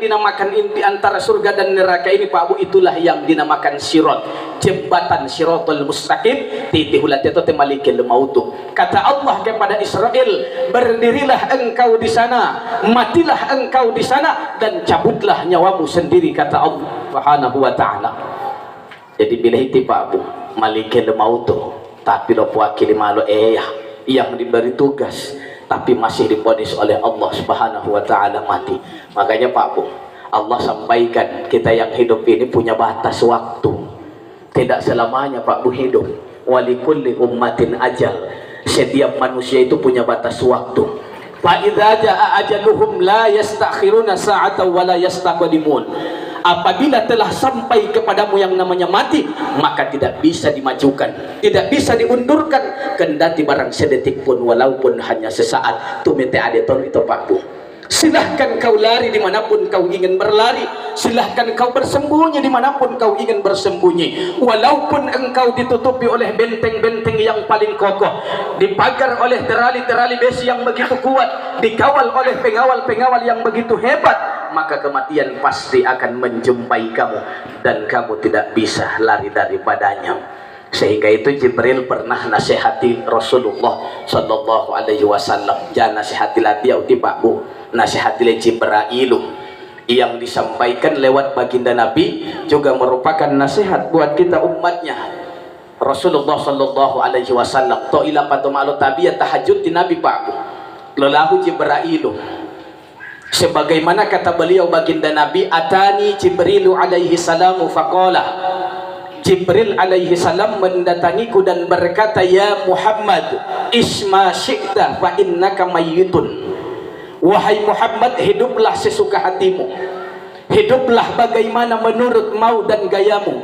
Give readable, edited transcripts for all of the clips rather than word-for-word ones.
dinamakan di antara surga dan neraka ini Pak Bu, itulah yang dinamakan sirat, jembatan siratul mustaqim. Titihulat itu temalikil mautu. Kata Allah kepada Israel, berdirilah engkau di sana, matilah engkau di sana, dan cabutlah nyawamu sendiri, kata Allah Subhanahu wa taala. Jadi bila itu Pak Bu, malikil mautu, tapi lo wakil malu yang diberi tugas tapi masih diponis oleh Allah Subhanahu wa taala mati. Makanya Pak Bu, Allah sampaikan kita yang hidup ini punya batas waktu. Tidak selamanya Pak Bu hidup. Walikulli ummatin ajal. Setiap manusia itu punya batas waktu. Fa idza jaa ajaluhum la yastakhiruna sa'atan wa la yastaqdimun. Apabila telah sampai kepadamu yang namanya mati, maka tidak bisa dimajukan, tidak bisa diundurkan, kendati barang sedetik pun, walaupun hanya sesaat. Tumete adeton itu Pak Bu. Silahkan kau lari dimanapun kau ingin berlari, silahkan kau bersembunyi dimanapun kau ingin bersembunyi, walaupun engkau ditutupi oleh benteng-benteng yang paling kokoh, dipagar oleh terali-terali besi yang begitu kuat, dikawal oleh pengawal-pengawal yang begitu hebat, maka kematian pasti akan menjumpai kamu dan kamu tidak bisa lari daripadanya. Sehingga itu Jibril pernah nasihati Rasulullah Sallallahu Alaihi Wasallam. Jangan nasihatilah dia uti Pak Bu, nasihatilah Jibril. Yang disampaikan lewat baginda Nabi juga merupakan nasihat buat kita umatnya. Rasulullah Sallallahu Alaihi Wasallam to'ila patumalu tabiyat tahajud di Nabi Pak Bu, lelahu Jibril. Sebagaimana kata beliau baginda Nabi, atani Jibrilu alaihi salamu faqala, Jibril alaihi salam mendatangiku dan berkata, ya Muhammad, isma syi'ta fa innaka mayyitun. Wahai Muhammad, hiduplah sesuka hatimu, hiduplah bagaimana menurut mau dan gayamu,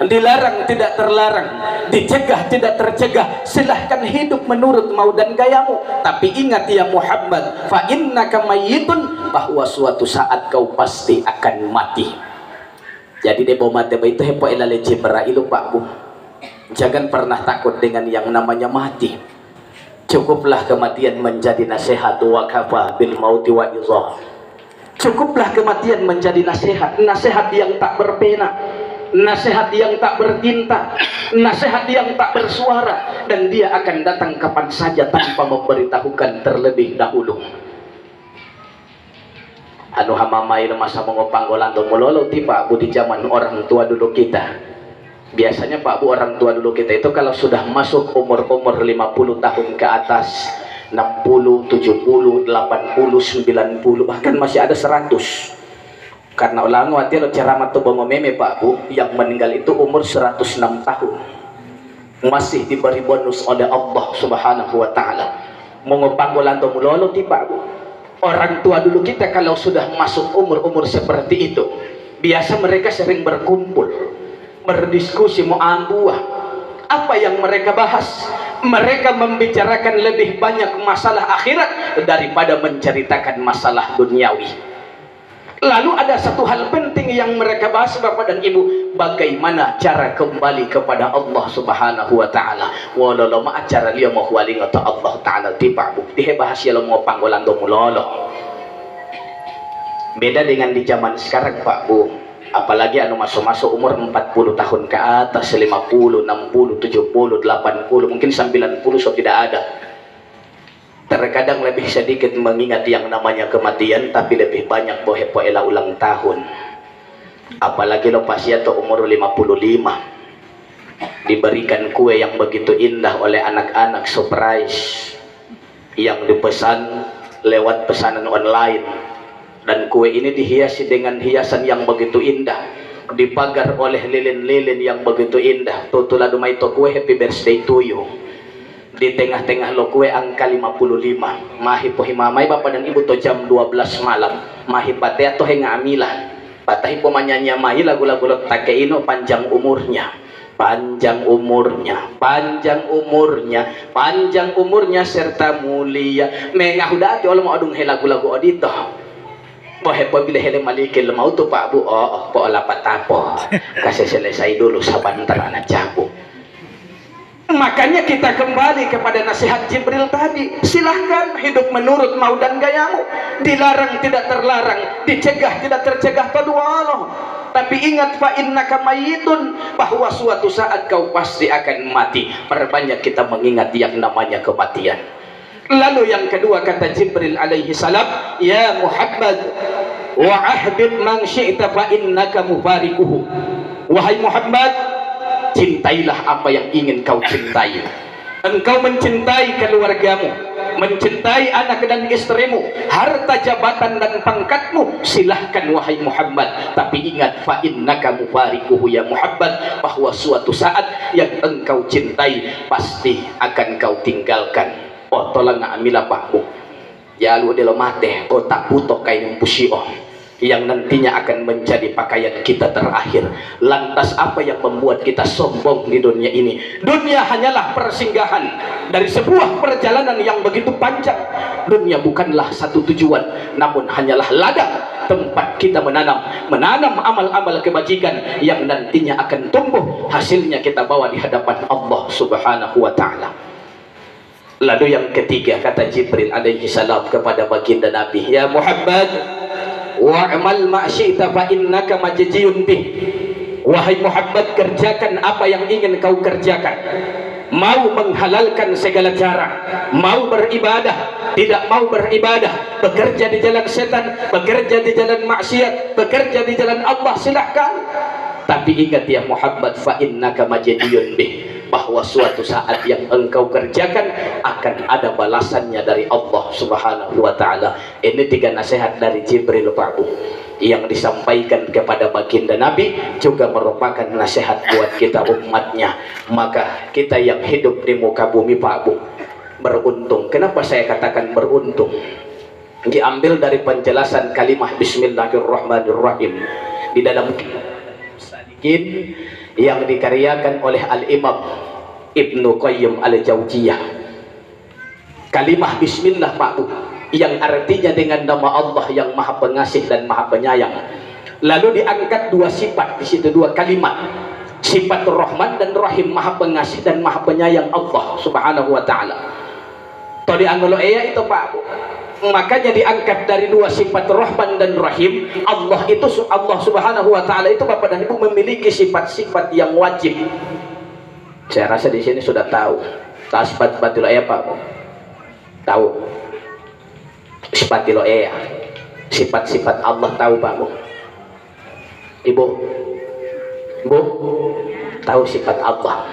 dilarang tidak terlarang, dicegah tidak tercegah, silahkan hidup menurut mau dan gayamu. Tapi ingat ya Muhammad, fa innaka mayyitun, bahwa suatu saat kau pasti akan mati. Jadi debo mati itu hepo ilale Jibril Pak Bu. Jangan pernah takut dengan yang namanya mati. Cukuplah kematian menjadi nasihat, wa kafa bil mauti wa izah. Cukuplah kematian menjadi nasihat, nasihat yang tak berpena, nasihat yang tak bertinta, nasihat yang tak bersuara, dan dia akan datang kapan saja tanpa memberitahukan terlebih dahulu. Anu hamamai masa mengopang golando mulolo ti Pak Bu di zaman orang tua dulu kita. Biasanya Pak Bu, orang tua dulu kita itu kalau sudah masuk umur-umur 50 tahun ke atas, 60, 70, 80, 90, bahkan masih ada 100. Karena ulang wati lo ceramah tuh bongo meme Pak Bu, yang meninggal itu umur 106 tahun. Masih diberi bonus oleh Allah Subhanahu wa taala. Mengopang golando mulolo ti Pak Bu. Orang tua dulu kita kalau sudah masuk umur-umur seperti itu, biasa mereka sering berkumpul, berdiskusi mu'ambuah. Apa yang mereka bahas? Mereka membicarakan lebih banyak masalah akhirat daripada menceritakan masalah duniawi. Lalu ada satu hal penting yang mereka bahas Bapak dan Ibu, bagaimana cara kembali kepada Allah Subhanahu wa taala. Walau ma acara liya mau waling atau Allah taala tiba bukti bahas ya lo mau panggolan do mulolo. Beda dengan di zaman sekarang Pak Bu. Apalagi anu masuk-masuk umur 40 tahun ke atas, 50, 60, 70, 80, mungkin 90 so tidak ada. Terkadang lebih sedikit mengingat yang namanya kematian, tapi lebih banyak poela ulang tahun. Apalagi lo pasti atau umur 55 diberikan kue yang begitu indah oleh anak-anak, surprise yang dipesan lewat pesanan online, dan kue ini dihiasi dengan hiasan yang begitu indah, dipagar oleh lilin-lilin yang begitu indah. Tutuladu maito kue happy birthday to you. Di tengah-tengah lo kue angka 55. Mahi pohimamay Bapak dan Ibu to jam 12 malam. Mahi pate atau henga amilah. Patahi pomanyanya mai lagu-lagu lo takeino panjang umurnya. Panjang umurnya, panjang umurnya, panjang umurnya serta mulia. Mengahudati Allah mau adung lagu-lagu odito. Bohe po bila hele malikil mau to Pak Bu. Oh, po ala patapo. Kasi selesai dulu sabantar anak jago. Makanya kita kembali kepada nasihat Jibril tadi. Silahkan hidup menurut mau dan gayamu. Dilarang tidak terlarang, dicegah tidak tercegah, tadu'alah. Tapi ingat, fa innaka mayyitun, bahwa suatu saat kau pasti akan mati. Perbanyak kita mengingat yang namanya kematian. Lalu yang kedua kata Jibril alaihi salam, ya Muhammad, wa ahbib man syi'ta fa innaka mufarikuhu. Wahai Muhammad, cintailah apa yang ingin kau cintai. Engkau mencintai keluargamu, mencintai anak dan istrimu, harta jabatan dan pangkatmu, silahkan wahai Muhammad. Tapi ingat, fa innaka mufarikuhu ya Muhammad, bahwa suatu saat yang engkau cintai pasti akan kau tinggalkan. Oh tolong ambil pakmu ya lu delo mate oh tak butuh kain pusio yang nantinya akan menjadi pakaian kita terakhir. Lantas apa yang membuat kita sombong di dunia ini? Dunia hanyalah persinggahan dari sebuah perjalanan yang begitu panjang. Dunia bukanlah satu tujuan, namun hanyalah ladang tempat kita menanam amal-amal kebajikan yang nantinya akan tumbuh, hasilnya kita bawa di hadapan Allah Subhanahu wa ta'ala. Lalu yang ketiga kata Jibril alaihi salam kepada baginda Nabi, ya Muhammad, wa'mal ma syi'ta fa innaka majziyun bih. Wahai Muhammad, kerjakan apa yang ingin kau kerjakan. Mau menghalalkan segala cara, mau beribadah, tidak mau beribadah, bekerja di jalan setan, bekerja di jalan maksiat, bekerja di jalan Allah, silahkan. Tapi ingat ya Muhammad, fa innaka majziyun bih, bahwa suatu saat yang engkau kerjakan akan ada balasannya dari Allah Subhanahu wa ta'ala. Ini 3 nasihat dari Jibril Pak Bu yang disampaikan kepada baginda Nabi, juga merupakan nasihat buat kita umatnya. Maka kita yang hidup di muka bumi Pak Bu beruntung. Kenapa saya katakan beruntung? Diambil dari penjelasan kalimah Bismillahirrahmanirrahim di dalam yang dikaryakan oleh Al-Imam Ibnu Qayyim Al-Jauziyah. Kalimah bismillah Pak Bu, yang artinya dengan nama Allah yang maha pengasih dan maha penyayang. Lalu diangkat 2 sifat di situ, 2 kalimat. Sifat Rahman dan Rahim, maha pengasih dan maha penyayang Allah Subhanahu wa ta'ala. Tadi angolo eya itu Pak Bu. Makanya diangkat dari 2 sifat Rahman dan Rahim. Allah itu, Allah Subhanahu wa ta'ala itu Bapak dan Ibu memiliki sifat-sifat yang wajib. Saya rasa di sini sudah tahu sifat-sifat ya Pak Bu. Tahu sifat ya, sifat-sifat Allah tahu Pak Bu. Ibu tahu sifat Allah.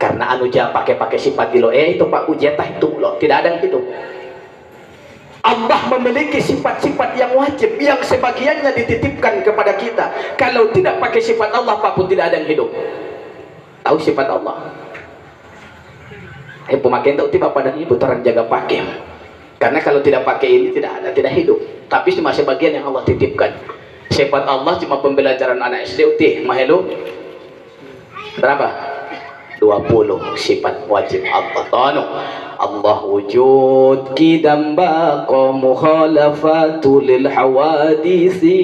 Karena anu ja pakai sifat itu Pak Bu, jatah itu loh, tidak ada yang itu. Allah memiliki sifat-sifat yang wajib, yang sebagiannya dititipkan kepada kita. Kalau tidak pakai sifat Allah, Pak pun tidak ada yang hidup. Tahu sifat Allah? Pemakai tahu tiba pada ibu orang jaga pakai. Karena kalau tidak pakai ini tidak ada, tidak hidup. Tapi cuma sebagian yang Allah titipkan. Sifat Allah cuma pembelajaran anak SD UT, mahelu berapa? 20 sifat wajib Allah. Tano Allah wujud kidam baqa mukhalafatu lil hawadisi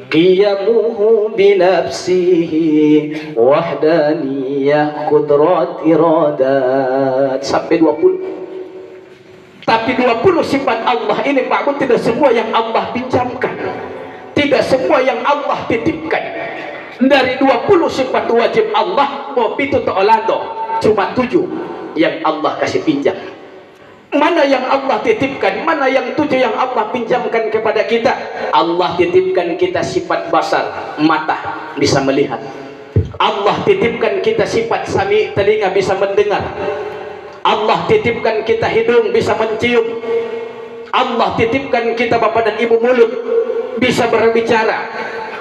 qiyamuhu binafsihi wahdaniyah qudrat iradat sampai 20. Tapi 20 sifat Allah ini Pak Bu tidak semua yang Allah pinjamkan, tidak semua yang Allah titipkan. Dari 20 sifat wajib Allah itu ta'olado cuma 7 yang Allah kasih pinjam. Mana yang Allah titipkan, mana yang 7 yang Allah pinjamkan kepada kita. Allah titipkan kita sifat basar, mata bisa melihat. Allah titipkan kita sifat sami, telinga bisa mendengar. Allah titipkan kita hidung bisa mencium. Allah titipkan kita Bapak dan Ibu mulut bisa berbicara.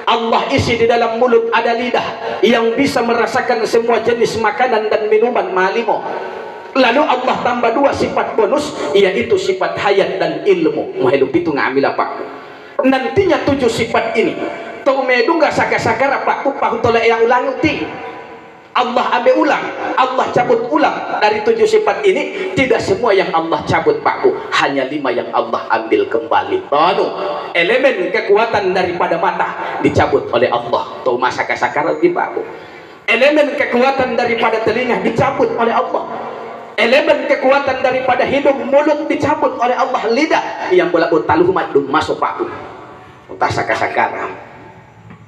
Allah isi di dalam mulut ada lidah yang bisa merasakan semua jenis makanan dan minuman malimo. Lalu Allah tambah 2 sifat bonus, yaitu sifat hayat dan ilmu. Mahidup itu ngambil apa? Nantinya 7 sifat ini tau medu nggak sakar-sakar apa pahu tolak yang ulang ti. Allah ambil ulang, Allah cabut ulang dari 7 sifat ini. Tidak semua yang Allah cabut Pak Bu, hanya 5 yang Allah ambil kembali. Tahu elemen kekuatan daripada mata dicabut oleh Allah. Tahu masa sakar di Pak Bu. Elemen kekuatan daripada telinga dicabut oleh Allah. Elemen kekuatan daripada hidung, mulut dicabut oleh Allah. Lidah yang bola utaluh madum masuk paku utah sakara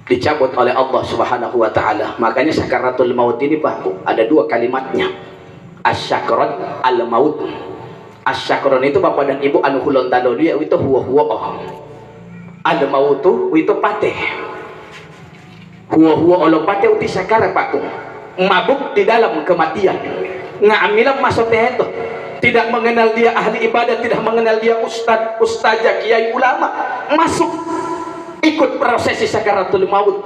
dicabut oleh Allah Subhanahu wa ta'ala. Makanya sakaratul maut ini Pak, ada dua kalimatnya, asyakrat al maut. Asyakron itu Bapak dan Ibu anu hulon tadoli itu huwa al mautu itu pateh huwa olo pateh uti sakara Pak, mabuk di dalam kematian, ngamilam masuk teh itu, tidak mengenal dia ahli ibadah, tidak mengenal dia ustazah kiai ulama, masuk ikut prosesi sakaratul maut.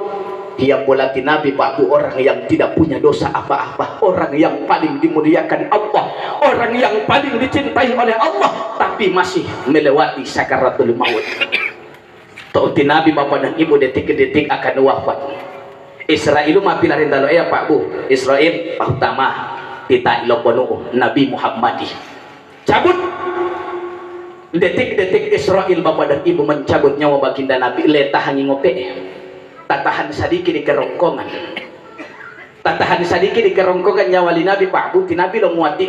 Dia bolati Nabi Pak, orang yang tidak punya dosa apa-apa, orang yang paling dimuliakan Allah, orang yang paling dicintai oleh Allah, tapi masih melewati sakaratul maut. Tauti Nabi Bapak dan Ibu detik-detik akan wafat. Israel mah pilarin talo ya Pak Bu. Israel pertama kita ilokonu Nabi Muhammad cabut. Detik-detik Israel Bapak dan Ibu mencabut nyawa baginda Nabi, letah ngope, tatahan sadiki di kerongkongan, tatahan sadiki di kerongkongan nyawa li Nabi Pak Bu. Ti Nabi lo muati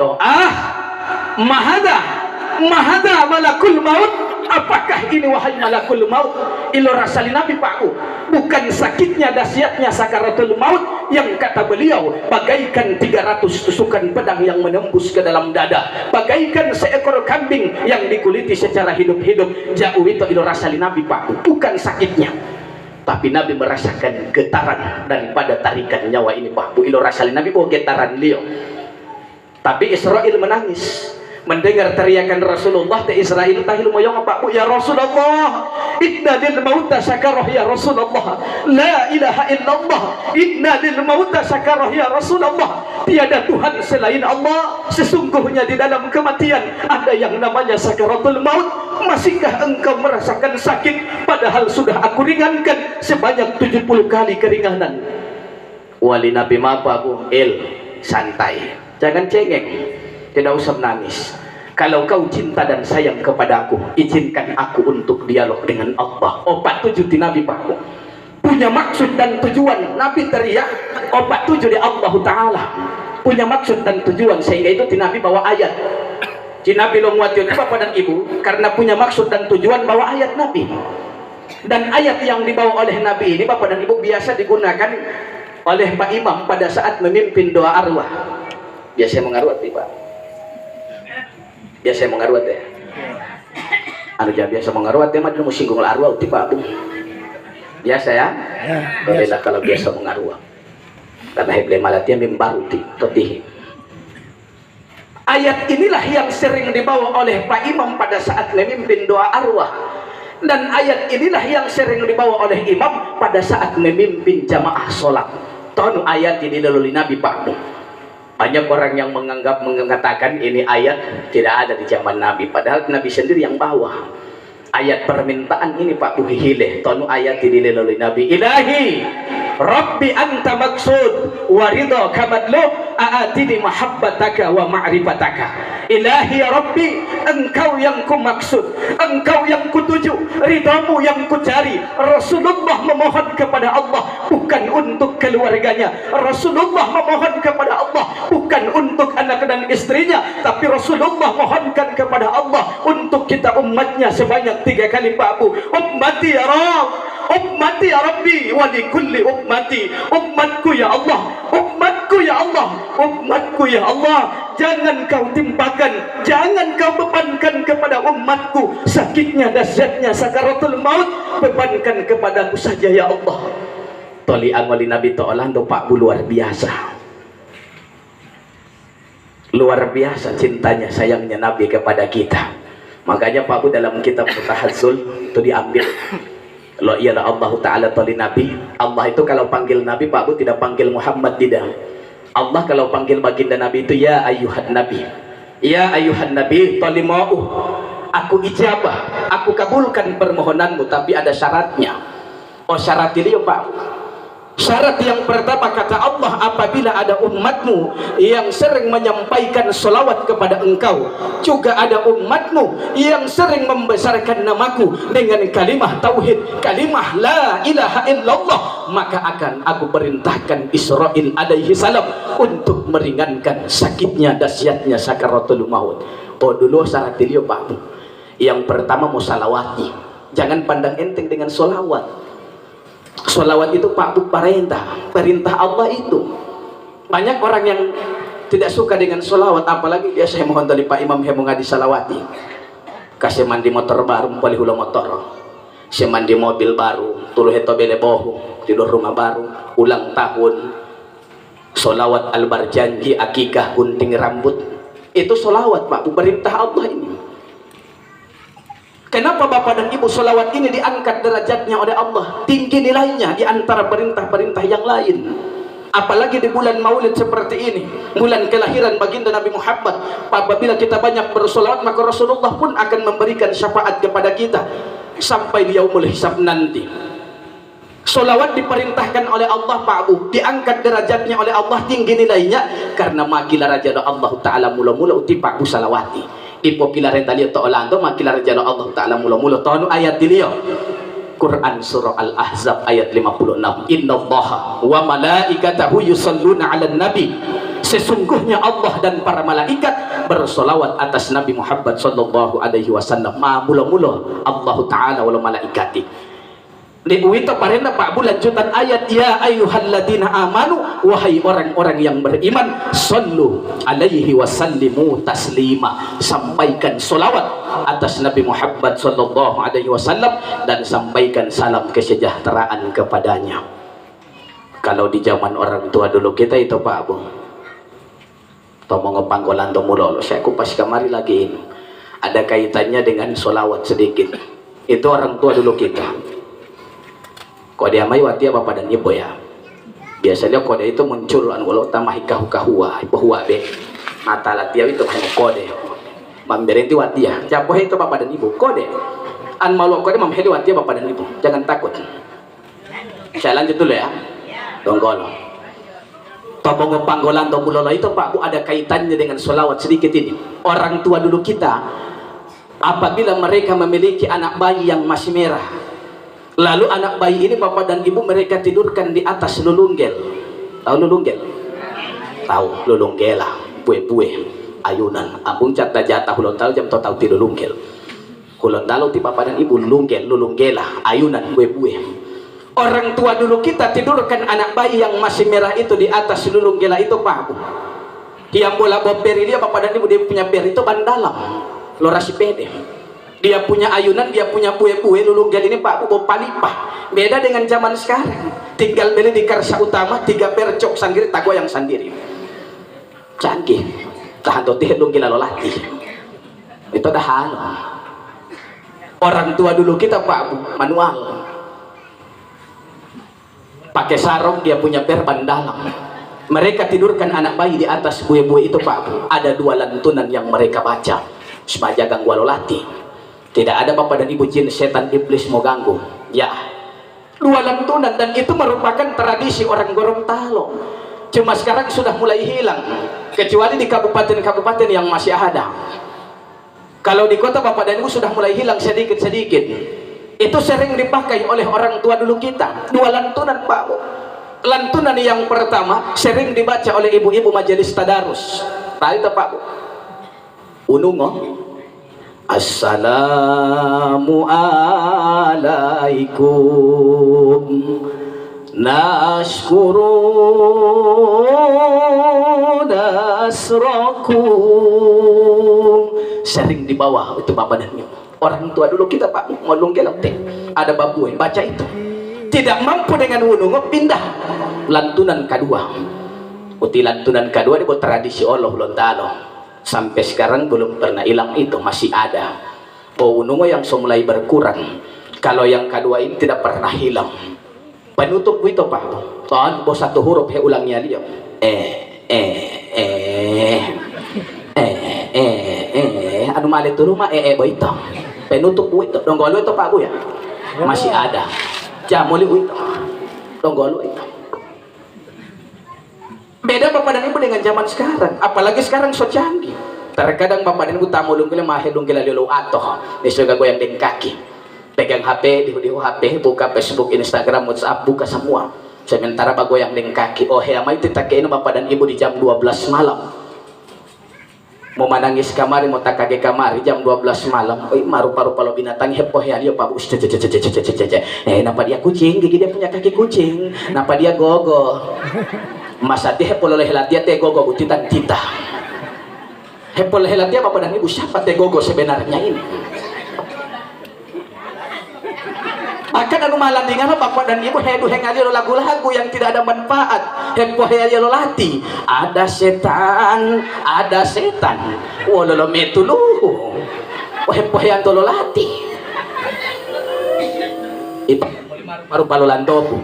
mahada malakul maut. Apakah ini wahai malakul maut? Ilo rasali Nabi Pak Bu, bukan sakitnya dahsyatnya sakaratul maut yang kata beliau bagaikan 300 tusukan pedang yang menembus ke dalam dada, bagaikan seekor kambing yang dikuliti secara hidup-hidup. Jauh itu ilo rasali Nabi Pak Bu, bukan sakitnya, tapi Nabi merasakan getaran daripada tarikan nyawa ini Pak Bu. Ilo rasali Nabi bahwa getaran beliau. Tapi Israel menangis mendengar teriakan Rasulullah. Te Israel tahil moyong Pak Bu, ya Rasulullah, inna lil mauta sakarah ya Rasulullah, la ilaha illallah, inna lil mauta sakarah ya Rasulullah, tiada Tuhan selain Allah, sesungguhnya di dalam kematian ada yang namanya sakaratul maut. Masihkah engkau merasakan sakit padahal sudah aku ringankan sebanyak 70 kali keringanan? Wali Nabi Pak Bu, santai, jangan cengeng, tidak usah menangis. Kalau kau cinta dan sayang kepadaku, izinkan aku untuk dialog dengan Allah. Opat tujuh di Nabi Pak, punya maksud dan tujuan. Nabi teriak opat tujuh di Allah Ta'ala, punya maksud dan tujuan, sehingga itu di Nabi bawa ayat. Di Nabi lo muatin Bapak dan Ibu karena punya maksud dan tujuan bawa ayat Nabi. Dan ayat yang dibawa oleh Nabi ini Bapak dan Ibu biasa digunakan oleh Pak Imam pada saat memimpin doa arwah. Biasa mengarwat Pak, biasa mengarwat ya. Anu biasa mengarwat ya mah mau singgung arwah uti Pak Bu. Biasa ya. Bolehlah kalau biasa mengarwah. Karena heble malatian mimbar uti totih. Ayat inilah yang sering dibawa oleh Pak Imam pada saat memimpin doa arwah. Dan ayat inilah yang sering dibawa oleh imam pada saat memimpin jamaah sholat. Tahun ayat ini dilalui Nabi Pak Bu. Banyak orang yang mengatakan ini ayat tidak ada di zaman Nabi, padahal Nabi sendiri yang bawa. Ayat permintaan ini Pak Bu hile, tonu ayat ini dilalui Nabi. Ilahi Rabbi anta maksud wa ridha kamadlu aatini mahabbataka wa ma'rifataka. Ilahi ya Rabbi, engkau yang ku maksud, engkau yang kutuju, ridhamu yang ku cari. Rasulullah memohon kepada Allah bukan untuk keluarganya, Rasulullah memohon kepada Allah bukan untuk anak dan istrinya, tapi Rasulullah mohonkan kepada Allah untuk kita umatnya sebanyak 3 kali Pak Bu. Ummati ya Rabb, ummati ya Rabbi, wa li kulli ummati, umatku ya Allah, umatku ya Allah, umatku ya Allah. Jangan kau timpakan, jangan kau bebankan kepada umatku sakitnya dahsyatnya sakaratul maut, bebankan kepadaku saja ya Allah. Toli amali Nabi Ta'ala Pak Bu luar biasa, luar biasa cintanya sayangnya Nabi kepada kita. Makanya Pak Bu dalam kitab Mutahadzul itu diambil lo ialah Allah Ta'ala tali Nabi. Allah itu kalau panggil Nabi Pak Bu tidak panggil Muhammad, tidak. Allah kalau panggil baginda Nabi itu ya ayuhan Nabi, ya ayuhan Nabi tali mau aku ijabah, aku kabulkan permohonanmu, tapi ada syaratnya. Oh syarat ini ya Pak, Syarat yang pertama kata Allah, apabila ada umatmu yang sering menyampaikan solawat kepada engkau, juga ada umatmu yang sering membesarkan namaku dengan kalimah tauhid, kalimah la ilaha illallah, maka akan aku perintahkan Israil alaihi salam untuk meringankan sakitnya, dahsyatnya sakaratul maut. Oh, dulu syarat dia Pak. Yang pertama mau salawati, jangan pandang enteng dengan solawat. Solawat itu Pak Bu perintah Allah itu. Banyak orang yang tidak suka dengan solawat, apalagi dia saya mohon dari Pak Imam yang mengadi salawati. Kasih mandi motor baru, pali hula motor. Saya mandi mobil baru, tuluh heto bele bohu, tidur rumah baru, ulang tahun, solawat albar janji, akikah, gunting rambut. Itu solawat Pak Bu, perintah Allah ini. Kenapa Bapak dan Ibu solawat ini diangkat derajatnya oleh Allah, tinggi nilainya di antara perintah-perintah yang lain? Apalagi di bulan Maulid seperti ini, bulan kelahiran baginda Nabi Muhammad. Apabila kita banyak bersolawat, maka Rasulullah pun akan memberikan syafaat kepada kita sampai di yaumul hisab nanti. Solawat diperintahkan oleh Allah Pak Bu, diangkat derajatnya oleh Allah, tinggi nilainya, karena magila raja Allah Ta'ala mula-mula uti Pak Bu salawati. Ipo pilar tali to olando makilar jalo Allah Ta'ala mula-mula tonu ayat dilio Quran surah Al-Ahzab ayat 56. Innallaha wa malaikatahu yusalluna 'alan nabi. Sesungguhnya Allah dan para malaikat bersolawat atas Nabi Muhammad sallallahu alaihi wasallam. Mula-mula Allah Ta'ala wal malaikati. Liwito parena Pak Bu lanjutan ayat, ya ayyuhalladzina amanu, wahai orang-orang yang beriman, sallu alaihi wasallimu taslima, sampaikan solawat atas Nabi Muhammad sallallahu alaihi wasallam dan sampaikan salam kesejahteraan kepadanya. Kalau di zaman orang tua dulu kita itu Pak Bu, tomong ngepanggolan tomulolo, saya kupas kamari lagi ini, ada kaitannya dengan solawat sedikit. Itu orang tua dulu kita. Kode amai watia Bapak dan Ibu ya. Biasanya kode itu muncul walau tamah kahua bahwa be mata latia itu hanya kode. Mamberenti watia. Japo itu Bapak dan Ibu kode. An malu kode mamheli watia Bapak dan Ibu. Jangan takut. Saya lanjut dulu ya. Donggolo. Tobongo panggolan tomulolo itu Pak Bu ada kaitannya dengan solawat sedikit ini. Orang tua dulu kita, apabila mereka memiliki anak bayi yang masih merah, lalu anak bayi ini Bapak dan Ibu mereka tidurkan di atas lulunggel. Tahu lulunggel? Tahu lulunggela, bue-bue, ayunan. Ampun cata jatah hulon tahu jam tahu ti lulunggel. Hulon tahu ti Bapak dan Ibu lulunggel, lulunggela, ayunan, bue-bue. Orang tua dulu kita tidurkan anak bayi yang masih merah itu di atas lulunggela itu Pak Bu. Dia bola boperi dia Bapak dan Ibu, dia punya ber itu ban dalam, lorasi pede. Dia punya ayunan, dia punya kue-kue lulunggel ini Pak Bu palipah. Beda dengan zaman sekarang. Tinggal beli di Karsa Utama 3 percok sendiri, tago yang sendiri. Canggih. Tahan totih lunggil lolati. Itu dah hal. Orang tua dulu kita Pak Bu manual. Pakai sarung, dia punya perban dalam. Mereka tidurkan anak bayi di atas kue-kue itu Pak Bu. Ada 2 lantunan yang mereka baca. Sebaja ganggu lolati. Tidak ada Bapak dan Ibu jin setan iblis mau ganggu. Ya, 2 lantunan, dan itu merupakan tradisi orang Gorontalo. Cuma sekarang sudah mulai hilang, kecuali di kabupaten-kabupaten yang masih ada. Kalau di kota Bapak dan Ibu sudah mulai hilang sedikit-sedikit. Itu sering dipakai oleh orang tua dulu kita. 2 lantunan Pak Bu. Lantunan yang pertama sering dibaca oleh ibu-ibu majelis tadarus. Tahu itu Pak Bu? Unungo. Assalamu alaikum nashkuru nasrakum. Sering di bawah itu Bapak dan Ibu. Orang tua dulu kita Pak ngolong gelapte. Ada babu baca itu. Tidak mampu dengan wunungo, pindah lantunan kedua. Uti lantunan kedua itu tradisi Allah Lontalo. Sampai sekarang belum pernah hilang, itu masih ada. Wunungo yang mulai berkurang. Kalau yang kedua ini tidak pernah hilang. Penutup itu Pak. Tahun bos 1 huruf ulangnya dia. Anu mali tu rumah itu. Penutup itu. Donggolo itu Pak Bu ya. Masih ada. Jamuli itu. Donggolo itu. Beda bapak dan ibu dengan zaman sekarang, apalagi sekarang so canggih. Terkadang bapak dan ibu tamu lungkila mahedung kila lulu atoh, disuruh goyang dengan kaki, pegang HP, di HP, buka Facebook, Instagram, WhatsApp, buka semua. Sementara bagoyang dengan kaki, oh hea itu tak kayak bapak dan ibu di jam 12 malam. Mau menangis kamari, mau tak kage kamari jam 12 malam. Oi, maru-paru kalau binatang hepoh ya dia pak bus. Napa dia kucing? Gigi dia punya kaki kucing. Napa dia gogo? Masa dia hepol oleh dia teh gogo butitan tita. Hepol oleh dia bapak dan ibu siapa teh gogo sebenarnya ini? Akan anu malandingan bapak dan ibu hedu hengali lagu-lagu yang tidak ada manfaat. Hepoh ya lo lati. Ada setan, ada setan. Wololo metuluhu. Hepoh ya lo lati. Itu baru balulan dobu.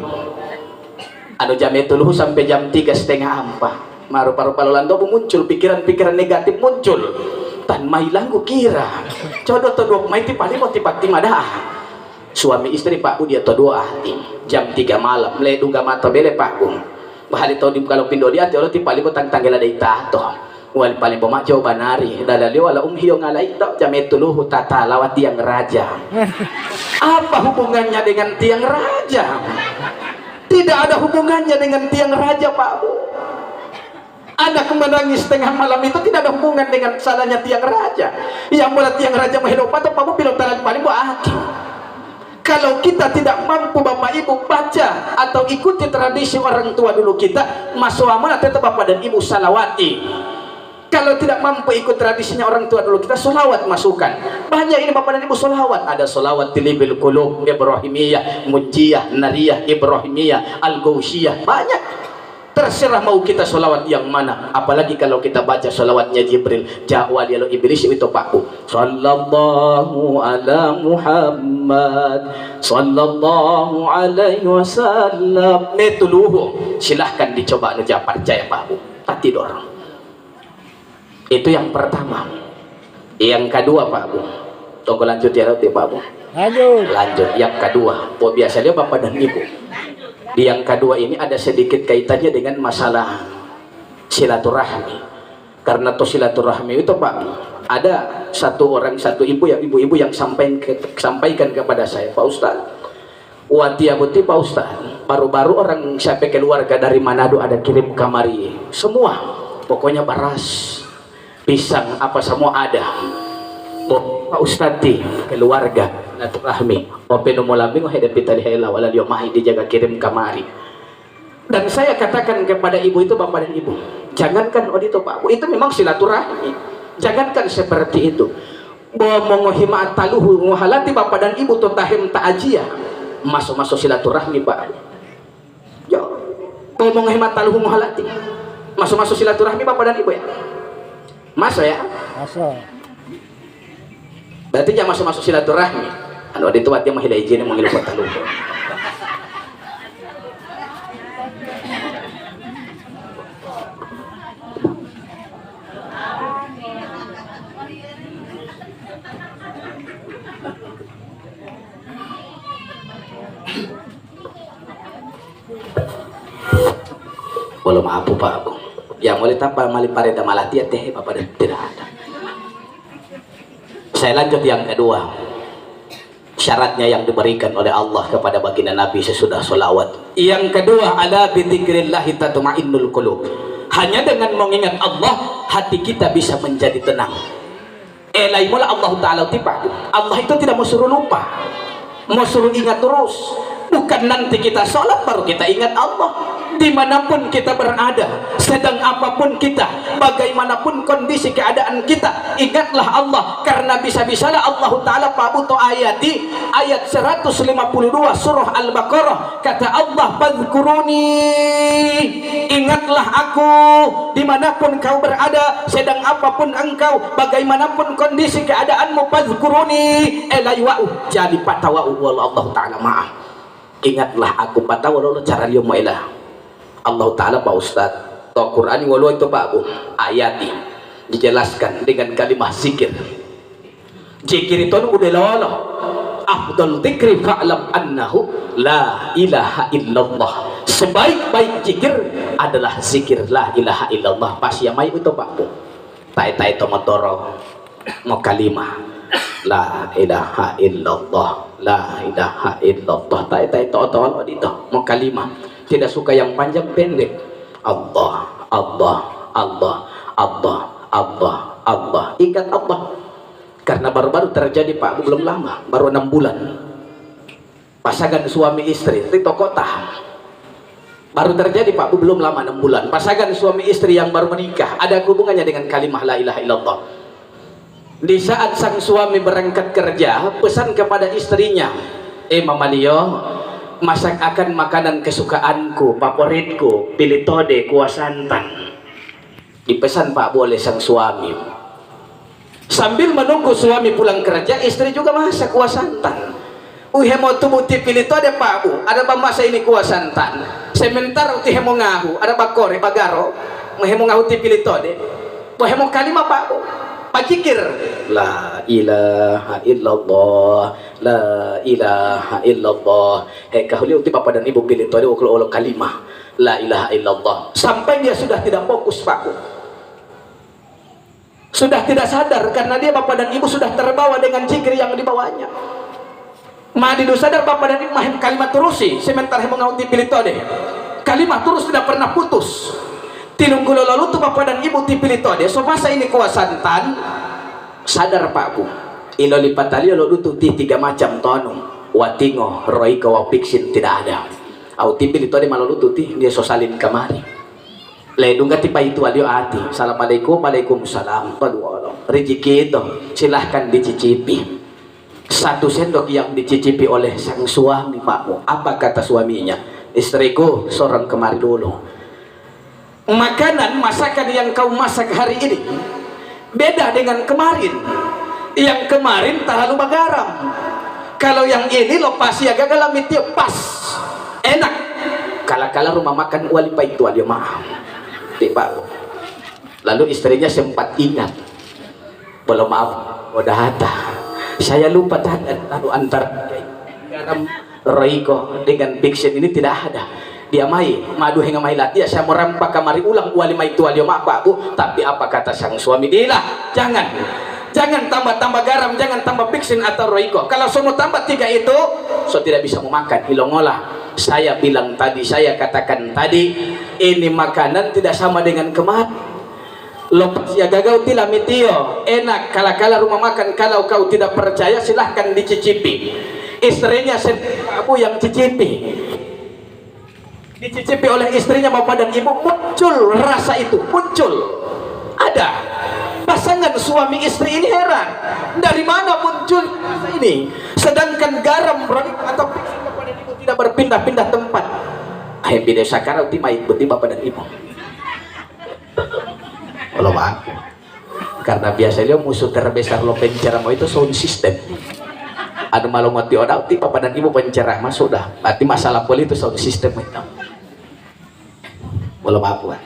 Anu jam metuluhu sampai jam 3:30 maru-paru balulan dobu muncul pikiran-pikiran negatif muncul. Tan mailang kira. Codo todok mai ti paling mau tipak timadah. Suami istri Pak Bu dia to doa hati jam 3 malam le duga mata bele Pak Bu bahali to di kalau pindo dia ti ti paling tang tanggela dei tato wal paling pomak jauh banari dalali wala hiyo ngalai to jam etuluhu tata lawat tiang raja. Apa hubungannya dengan tiang raja? Tidak ada hubungannya dengan tiang raja Pak Bu. Anak menangis tengah malam itu tidak ada hubungan dengan salahnya tiang raja. Yang boleh tiang raja menghidup atau Pak Bu pilot talan paling bu hati. Kalau kita tidak mampu bapak ibu baca atau ikuti tradisi orang tua dulu kita, masuk amanah tetap bapak dan ibu salawati. Kalau tidak mampu ikut tradisinya orang tua dulu kita, solawat masukkan. Banyak ini bapak dan ibu solawat. Ada solawat tilibil qulub Ibrahimiyah, Munjiyah, Nariyah, Ibrahimiyah, Al-Gausyiyah. Banyak. Terserah mau kita solawat yang mana. Apalagi kalau kita baca solawatnya Jibril, Ja'wal ya iblis itu Pak Bu. Sallallahu ala Muhammad, sallallahu alaihi wasallam. Metuluhu. Silahkan dicoba nuja percaya Pak Bu. Tak tidur. Itu yang pertama. Yang kedua Pak Bu. Tunggu lanjut ya Pak Bu. Lanjut. Yang kedua. Oh, biasanya Bapak dan Ibu. Yang kedua ini ada sedikit kaitannya dengan masalah silaturahmi. Karena to silaturahmi itu Pak, ada satu ibu-ibu yang sampaikan kepada saya, Pak Ustaz. Watiabuti Pak Ustaz, baru-baru orang sampai keluarga dari Manado ada kirim kamari semua, pokoknya beras, pisang apa semua ada. Pak Ustaz di keluarga silaturahmi open mulambing hadapi tali hela wala yomahi dijaga kirim kamari. Dan saya katakan kepada ibu itu bapak dan ibu, jangankan itu Pak Bu, itu memang silaturahmi, jangankan seperti itu. Bahwa mengohima taluhu muhalati bapak dan ibu tutahim ta'ajiyah masuk silaturahmi Pak. Yo, bahwa mengohima taluhu muhalati masuk silaturahmi bapak dan ibu ya. Masuk ya? Masuk. Berarti jangan masuk silaturahmi. Anu itu dia mah hidayah izin manggil kota lu. Belum apa Pak Bu. Yang mulai tanpa mali pareda malati teh Bapak dan tidak ada. Saya lanjut yang kedua. Syaratnya yang diberikan oleh Allah kepada baginda Nabi sesudah solawat. Yang kedua, ala bidzikrillahi tatma'innul qulub. Hanya dengan mengingat Allah, hati kita bisa menjadi tenang. Elaimul Allah Ta'ala tiba. Allah itu tidak mau suruh lupa, mau suruh ingat terus. Bukan nanti kita sholat baru kita ingat Allah. Dimanapun kita berada, sedang apapun kita, bagaimanapun kondisi keadaan kita, ingatlah Allah. Karena bisa-bisalah Allah Ta'ala pabuto ayat 152 surah Al-Baqarah. Kata Allah, fadhkuruni, ingatlah aku dimanapun kau berada, sedang apapun engkau, bagaimanapun kondisi keadaanmu, fadhkuruni elaywa'u, jadi patawa'u Allah Ta'ala maaf. Ingatlah aku patawa'u cara dia mu'ilah Allah Ta'ala Pak Ustaz. Toh Quran walau itu Pak Bu, ayati dijelaskan dengan kalimah zikir. Zikir itu udah lolo. Afdal dzikri fa'lam annahu la ilaha illallah. sebaik-baik zikir adalah zikir la ilaha illallah. Pas ya mai uto Pak Bu tai-tai to motoro mau kalimah la ilaha illallah, la ilaha illallah, tai-tai to dito mau kalimah. Tidak suka yang panjang pendek. Allah Allah Allah Allah Allah Allah, ingat Allah. Karena baru-baru terjadi Pak Bu, belum lama, baru 6 bulan pasangan suami istri di kota. Baru terjadi Pak Bu, belum lama, 6 bulan. Pasangan suami istri yang baru menikah, ada hubungannya dengan kalimah la ilaha illallah. Di saat sang suami berangkat kerja, pesan kepada istrinya, Mama Lio, masak akan makanan kesukaanku, favoritku, pilitode kuah santan. Dipesan Pak Bu oleh sang suami. Sambil menunggu suami pulang kerja, istri juga masak kuah santan. Hemo tubuti pilitode Pak Bu, ada masa ini kuah santan. Sementara uti hemo ngahu, ada bakore bagaro, hemo ngahu ti pilitode. Hemo kalimah Pak Bu, pacikir la ilaha illallah, la ilaha illallah. Kahuli uti papa dan ibu pilitode ulo kalimah la ilaha illallah. Sampai dia sudah tidak fokus Pak Bu, sudah tidak sadar karena dia bapak dan ibu sudah terbawa dengan zikir yang dibawanya. Madidu sadar bapak dan ibu mahin kalimat terusi sementara hemo ngauti pilitode kalimat terus tidak pernah putus. Tilunggulo lalu tuh bapak dan ibu tipilitode so masa ini kuah santan sadar Pak Bu ilo lipatali lo dutu ti 3 macam tonu watingo roiko wapiksin tidak ada au tipilitode malu dutu ti dia so salin kamari ledunga tipa itu alio ati assalamualaikum waalaikumsalam rezeki itu silahkan dicicipi. 1 sendok yang dicicipi oleh sang suami Pak Bu. Apa kata suaminya? Istriku, seorang kemari dulu. Makanan masakan yang kau masak hari ini beda dengan kemarin. Yang kemarin terlalu garam. Kalau yang ini lo pasti agak galamit pas. Enak. Kala-kala rumah makan wali pa itu alio maaf. Pak Bu. Lalu istrinya sempat ingat. Belum maaf, udah ada. Saya lupa tadi lalu antara garam roiko dengan fiction ini tidak ada. Dia mai madu hingga mai latih saya merampak kamari ulang wali mai itu alio mak Pak Bu. Tapi apa kata sang suami? Dilah jangan tambah garam, jangan tambah fiction atau roiko. Kalau semua tambah 3 itu so tidak bisa memakan hilongola. Saya bilang tadi, saya katakan tadi, ini makanan tidak sama dengan kemarin. Lopas ya gagau tila mitio enak kala-kala rumah makan. Kalau kau tidak percaya silahkan dicicipi. Istrinya Pak Bu yang dicicipi oleh istrinya bapak dan ibu, muncul rasa itu, muncul ada. Pasangan suami istri ini heran dari mana muncul rasa ini, sedangkan garam atau bapak dan ibu tidak berpindah-pindah tempat. Ayo beda sakarau timai beti bapak dan ibu. Kalau aku karena biasanya musuh terbesar lo penceramah itu sound system. Ada malu ngoti odau ti papa dan ibu penceramah sudah berarti masalah poli itu sound system itu. Belum apa.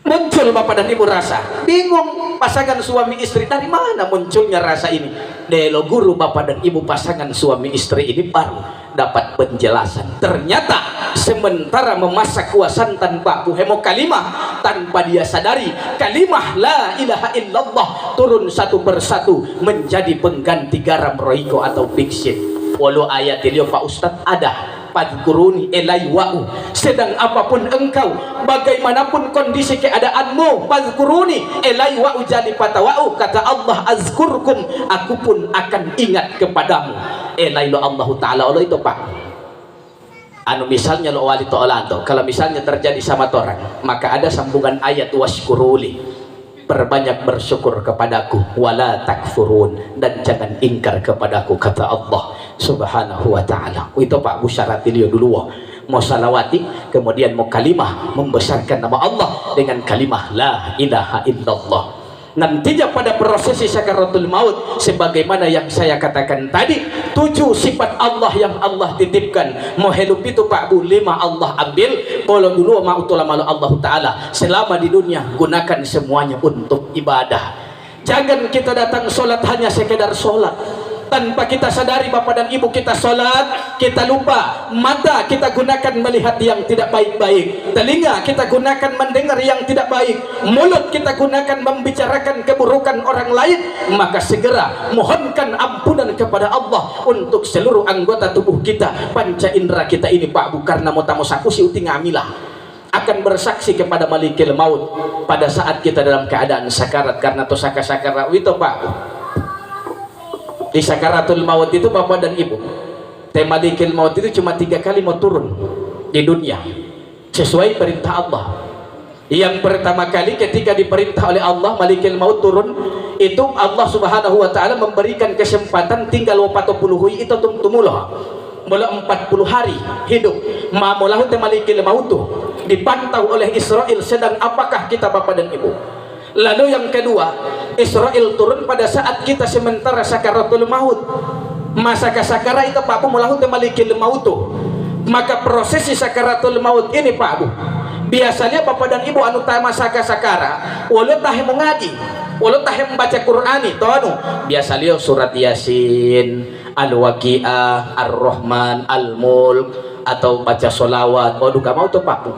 Muncul bapak dan ibu rasa bingung pasangan suami istri dari mana munculnya rasa ini. Delo guru bapak dan ibu pasangan suami istri ini baru dapat penjelasan. Ternyata sementara memasak kuah santan Pak Bu hemo kalimah tanpa dia sadari kalimah la ilaha illallah turun satu persatu menjadi pengganti garam roiko atau fiction. Walau ayat ini Pak Ustadz ada padkuruni elai wa'u, sedang apapun engkau bagaimanapun kondisi keadaanmu padkuruni elai wa'u jadi patawa'u, kata Allah azkurkum, aku pun akan ingat kepadamu. Elai lo Allah Ta'ala Allah itu Pak anu misalnya lo wali ta'ala kalau misalnya terjadi sama orang maka ada sambungan ayat waskuruli, perbanyak bersyukur kepadaku wala takfurun, dan jangan ingkar kepadaku, kata Allah Subhanahu wa ta'ala. Itu Pak Bu syarat beliau dulu mau salawati kemudian mau kalimah membesarkan nama Allah dengan kalimah la ilaha illallah. Nantinya pada prosesi sakaratul maut sebagaimana yang saya katakan tadi, 7 sifat Allah yang Allah titipkan. Mau hidup itu Pak Bu 5 Allah ambil, kalau dulu mau malu Allah Ta'ala selama di dunia gunakan semuanya untuk ibadah. Jangan kita datang sholat hanya sekedar sholat. tanpa kita sadari Bapak dan Ibu, kita sholat, kita lupa. Mata kita gunakan melihat yang tidak baik-baik, telinga kita gunakan mendengar yang tidak baik, mulut kita gunakan membicarakan keburukan orang lain. Maka segera mohonkan ampunan kepada Allah untuk seluruh anggota tubuh kita, panca indera kita ini Pak Bu, karena motamosaku si uti ngamilah akan bersaksi kepada malikil maut pada saat kita dalam keadaan sakarat. Karena tosaka sakarat itu Pak Bu, di sakaratul maut itu Bapak dan Ibu, malikil maut itu cuma 3 kali mau turun di dunia sesuai perintah Allah. Yang pertama kali ketika diperintah oleh Allah malikil maut turun, itu Allah subhanahu wa ta'ala memberikan kesempatan tinggal 40 hui itu tumtumulah mula 40 hari hidup mamulahu malikil maut dipantau oleh Israel sedang apakah kita Bapak dan Ibu. Lalu yang kedua, Israel turun pada saat kita sementara sakaratul maut. Masa sakara itu Pak Bu mulahu malikil maut. Maka prosesi sakaratul maut ini Pak Bu, biasanya Bapak dan Ibu anu tama sakara walau tahe mengaji, walau tahe membaca Quran itu anu biasa lihat surat Yasin, Al-Waqiah, Ar-Rahman, Al-Mulk, atau baca solawat. Oh duka mau tuh Pak Bu.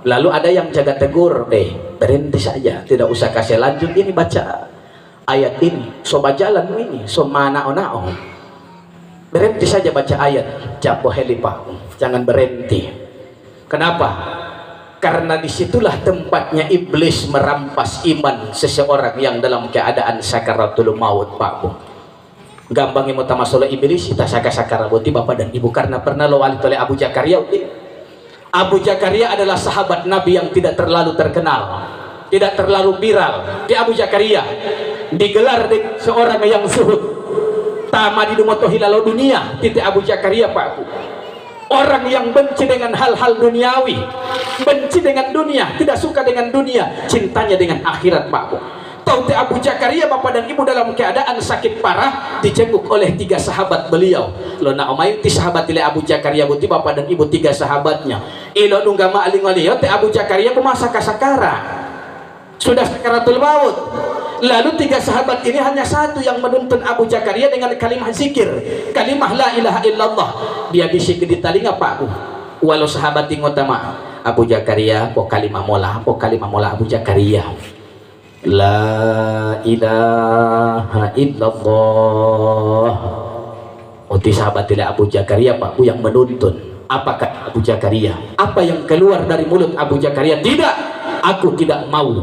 Lalu ada yang jaga tegur, berhenti saja, tidak usah kasih lanjut ini baca ayat ini, soba jalan ini, soba nao-nao, berhenti saja baca ayat, japo heli Pak Bu, jangan berhenti. Kenapa? Karena disitulah tempatnya iblis merampas iman seseorang yang dalam keadaan sakaratul maut Pak Bu. Gampang yang utama soal iblis kita sakara buti Bapak dan Ibu, karena pernah lo wali oleh Abu Zakaria. Abu Zakaria adalah sahabat Nabi yang tidak terlalu terkenal, tidak terlalu viral. Di Abu Zakaria digelar di seorang yang zuhud, tama di dumoto hilalo dunia. Titik Abu Zakaria Pak Bu, orang yang benci dengan hal-hal duniawi, benci dengan dunia, tidak suka dengan dunia, cintanya dengan akhirat Pak Bu. Tahu Abu Zakaria Bapak dan Ibu dalam keadaan sakit parah dijenguk oleh 3 sahabat beliau. Lo na omay ti sahabat ile Abu Zakaria buti Bapak dan Ibu 3 sahabatnya. Ilo nungga maaling oleh te Abu Zakaria kumasa kasakara. Sudah sakaratul maut. Lalu 3 sahabat ini hanya satu yang menuntun Abu Zakaria dengan kalimah zikir, kalimah la ilaha illallah. Dia bisik di telinga Pak Bu. Walau sahabat yang utama Abu Zakaria po kalimah mola Abu Zakaria. La ilaha illallah. Uti sahabat tidak Abu Zakaria Pak Bu yang menuntun. Apakah Abu Zakaria? Apa yang keluar dari mulut Abu Zakaria? Tidak, aku tidak mau.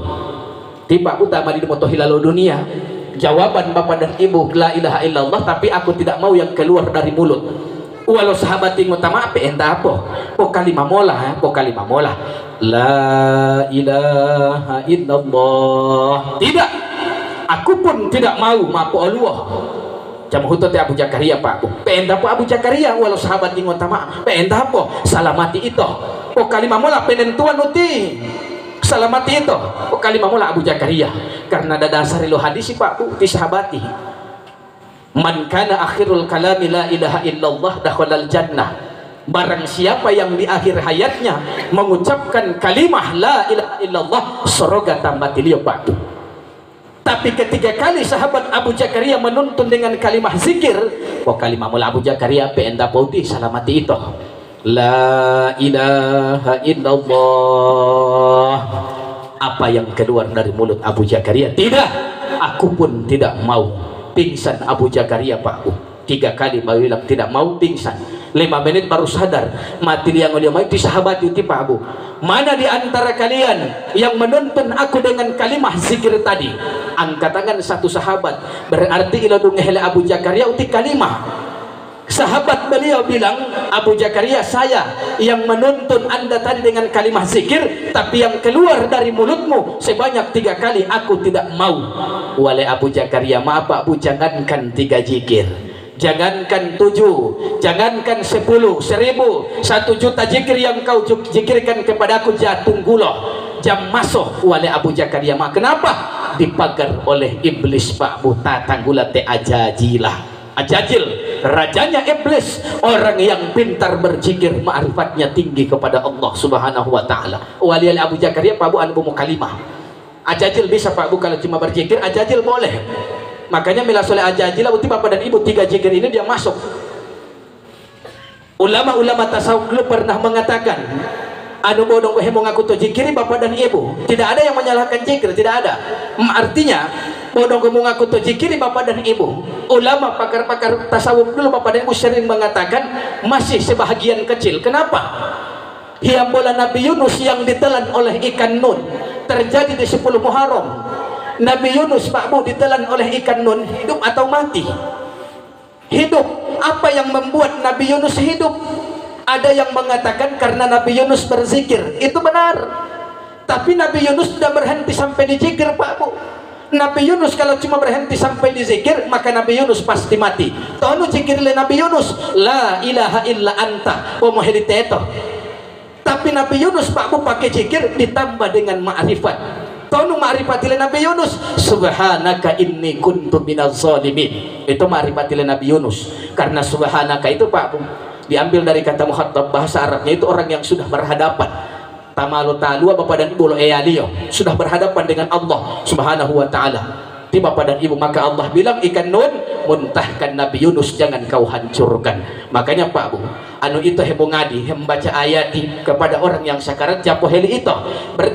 Tiba utama di moto hilalo dunia. Jawaban Bapak dan Ibu la ilaha illallah, tapi aku tidak mau yang keluar dari mulut. Walau sahabat yang utama apa entah apa po kalimah mola la ilaha illallah. Tidak, aku pun tidak mau mapo Allah. Jam hutot Abu Zakaria Pak Bu, entah po Abu Zakaria walau sahabat yang utama entah apa salamati itu po kalimah mola penentuan uti salamati itu po kalimah mola Abu Zakaria. Karena ada dasar lo hadis Pak Bu ti sahabati, man kana akhirul kalami la ilaha illallah dakhalal jannah. Barang siapa yang di akhir hayatnya mengucapkan kalimah la ilaha illallah, surga tambah tilio Pak Bu. Tapi ketiga kali sahabat Abu Zakaria menuntun dengan kalimah zikir, oh kalimah mula Abu Zakaria peenda pauti salamati itu la ilaha illallah. Apa yang keluar dari mulut Abu Zakaria? Tidak, aku pun tidak mau. Pingsan Abu Zakaria Pak Bu. 3 kali baru bilang tidak mau, pingsan. 5 menit baru sadar. Mati yang oleh mai sahabat itu Pak Bu. Mana di antara kalian yang menuntun aku dengan kalimah zikir tadi? Angkat tangan satu sahabat. Berarti iladung hele Abu Zakaria uti kalimah. Sahabat beliau bilang, Abu Zakaria, saya yang menuntun anda tadi dengan kalimah zikir, tapi yang keluar dari mulutmu sebanyak 3 kali aku tidak mau. Wale Abu Zakaria, maaf Pak Bu, jangankan 3 zikir, jangankan 7, jangankan 10, 1000, 1 juta zikir yang kau zikirkan kepada aku jatung gulo jam masuk. Wale Abu Zakaria, ma kenapa? Dipagar oleh iblis Pak Bu, tatang gula te ajajilah. Ajajil, rajanya iblis, orang yang pintar berzikir, ma'rifatnya tinggi kepada Allah subhanahu wa ta'ala. Wali Abu Zakaria Pak Bu anu mau kalimah. Ajajil bisa Pak Bu kalau cuma berzikir, ajajil boleh. Makanya mila soleh ajajilah uti bapak dan ibu, 3 jikir ini dia masuk. Ulama-ulama tasawuf dulu pernah mengatakan, anu bodong wehe mengaku to jikiri bapak dan ibu. Tidak ada yang menyalahkan jikir, tidak ada. Artinya bodong mengaku to jikiri bapak dan ibu. Ulama pakar-pakar tasawuf dulu bapak dan ibu sering mengatakan masih sebahagian kecil. Kenapa? Hiambola Nabi Yunus yang ditelan oleh ikan nun terjadi di 10 Muharram. Nabi Yunus Pak Bu ditelan oleh ikan nun, hidup atau mati? Hidup. Apa yang membuat Nabi Yunus hidup? Ada yang mengatakan karena Nabi Yunus berzikir. Itu benar. Tapi Nabi Yunus sudah berhenti sampai di zikir Pak Bu. Nabi Yunus kalau cuma berhenti sampai di zikir, maka Nabi Yunus pasti mati. Tonu zikir le Nabi Yunus, la ilaha illa anta wa muhiditeto. Tapi Nabi Yunus Pak Bu pakai zikir ditambah dengan ma'rifat. Tonu ma'rifatil Nabi Yunus, subhanaka inni kuntu minaz zalimin. Itu ma'rifatil Nabi Yunus. Karena subhanaka itu Pak Bu diambil dari kata muhatab, bahasa Arabnya itu orang yang sudah berhadapan. Tamalu talua bapak dan ibu sudah berhadapan dengan Allah Subhanahu wa taala. Di bapak dan ibu, maka Allah bilang ikan nun muntahkan Nabi Yunus, jangan kau hancurkan. Makanya Pak Bu, anu itu hebo ngadi membaca ayat kepada orang yang sakarat japo heli itu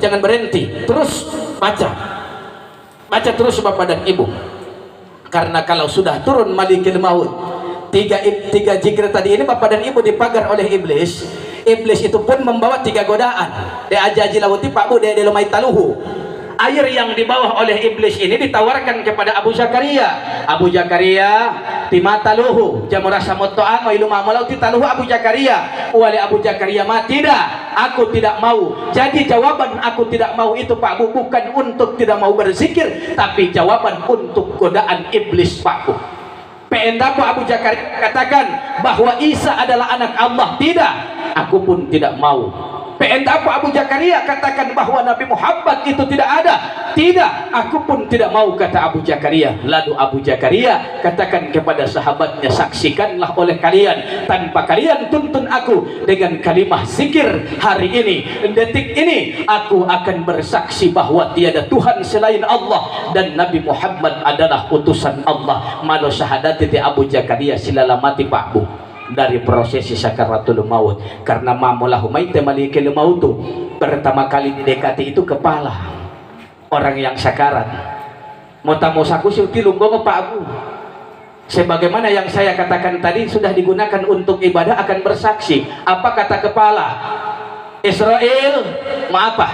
jangan berhenti, terus baca terus bapak dan ibu. Karena kalau sudah turun malikil maut, tiga zikir tadi ini bapak dan ibu dipagar oleh iblis. Iblis itu pun membawa 3 godaan. Dia ajajilawuti Pak Bu, dia lemai taluhu. Air yang dibawa oleh iblis ini ditawarkan kepada Abu Zakaria. Abu Zakaria timataluhu jamurasa motoan wa ilu mamalau titaluhu Abu Zakaria. Wali Abu Zakaria mah tidak, aku tidak mau. Jadi jawaban aku tidak mau itu Pak Bu bukan untuk tidak mau berzikir, tapi jawaban untuk godaan iblis Pak Bu. Pendapat Abu Zakaria katakan bahwa Isa adalah anak Allah, tidak, aku pun tidak mau. Pendapat Abu Zakaria katakan bahwa Nabi Muhammad itu tidak ada, tidak, aku pun tidak mau, kata Abu Zakaria. Lalu Abu Zakaria katakan kepada sahabatnya, saksikanlah oleh kalian tanpa kalian tuntun aku dengan kalimah zikir hari ini, detik ini aku akan bersaksi bahwa tiada Tuhan selain Allah dan Nabi Muhammad adalah utusan Allah. Malu syahadat itu Abu Zakaria silala mati Pak Bu dari prosesi sakaratul maut. Karena mamulahu maite malikil mautu, pertama kali didekati itu kepala orang yang sakarat. Motamosaku siltilung gongo Pak Bu, sebagaimana yang saya katakan tadi sudah digunakan untuk ibadah akan bersaksi. Apa kata kepala? Israel mau apa?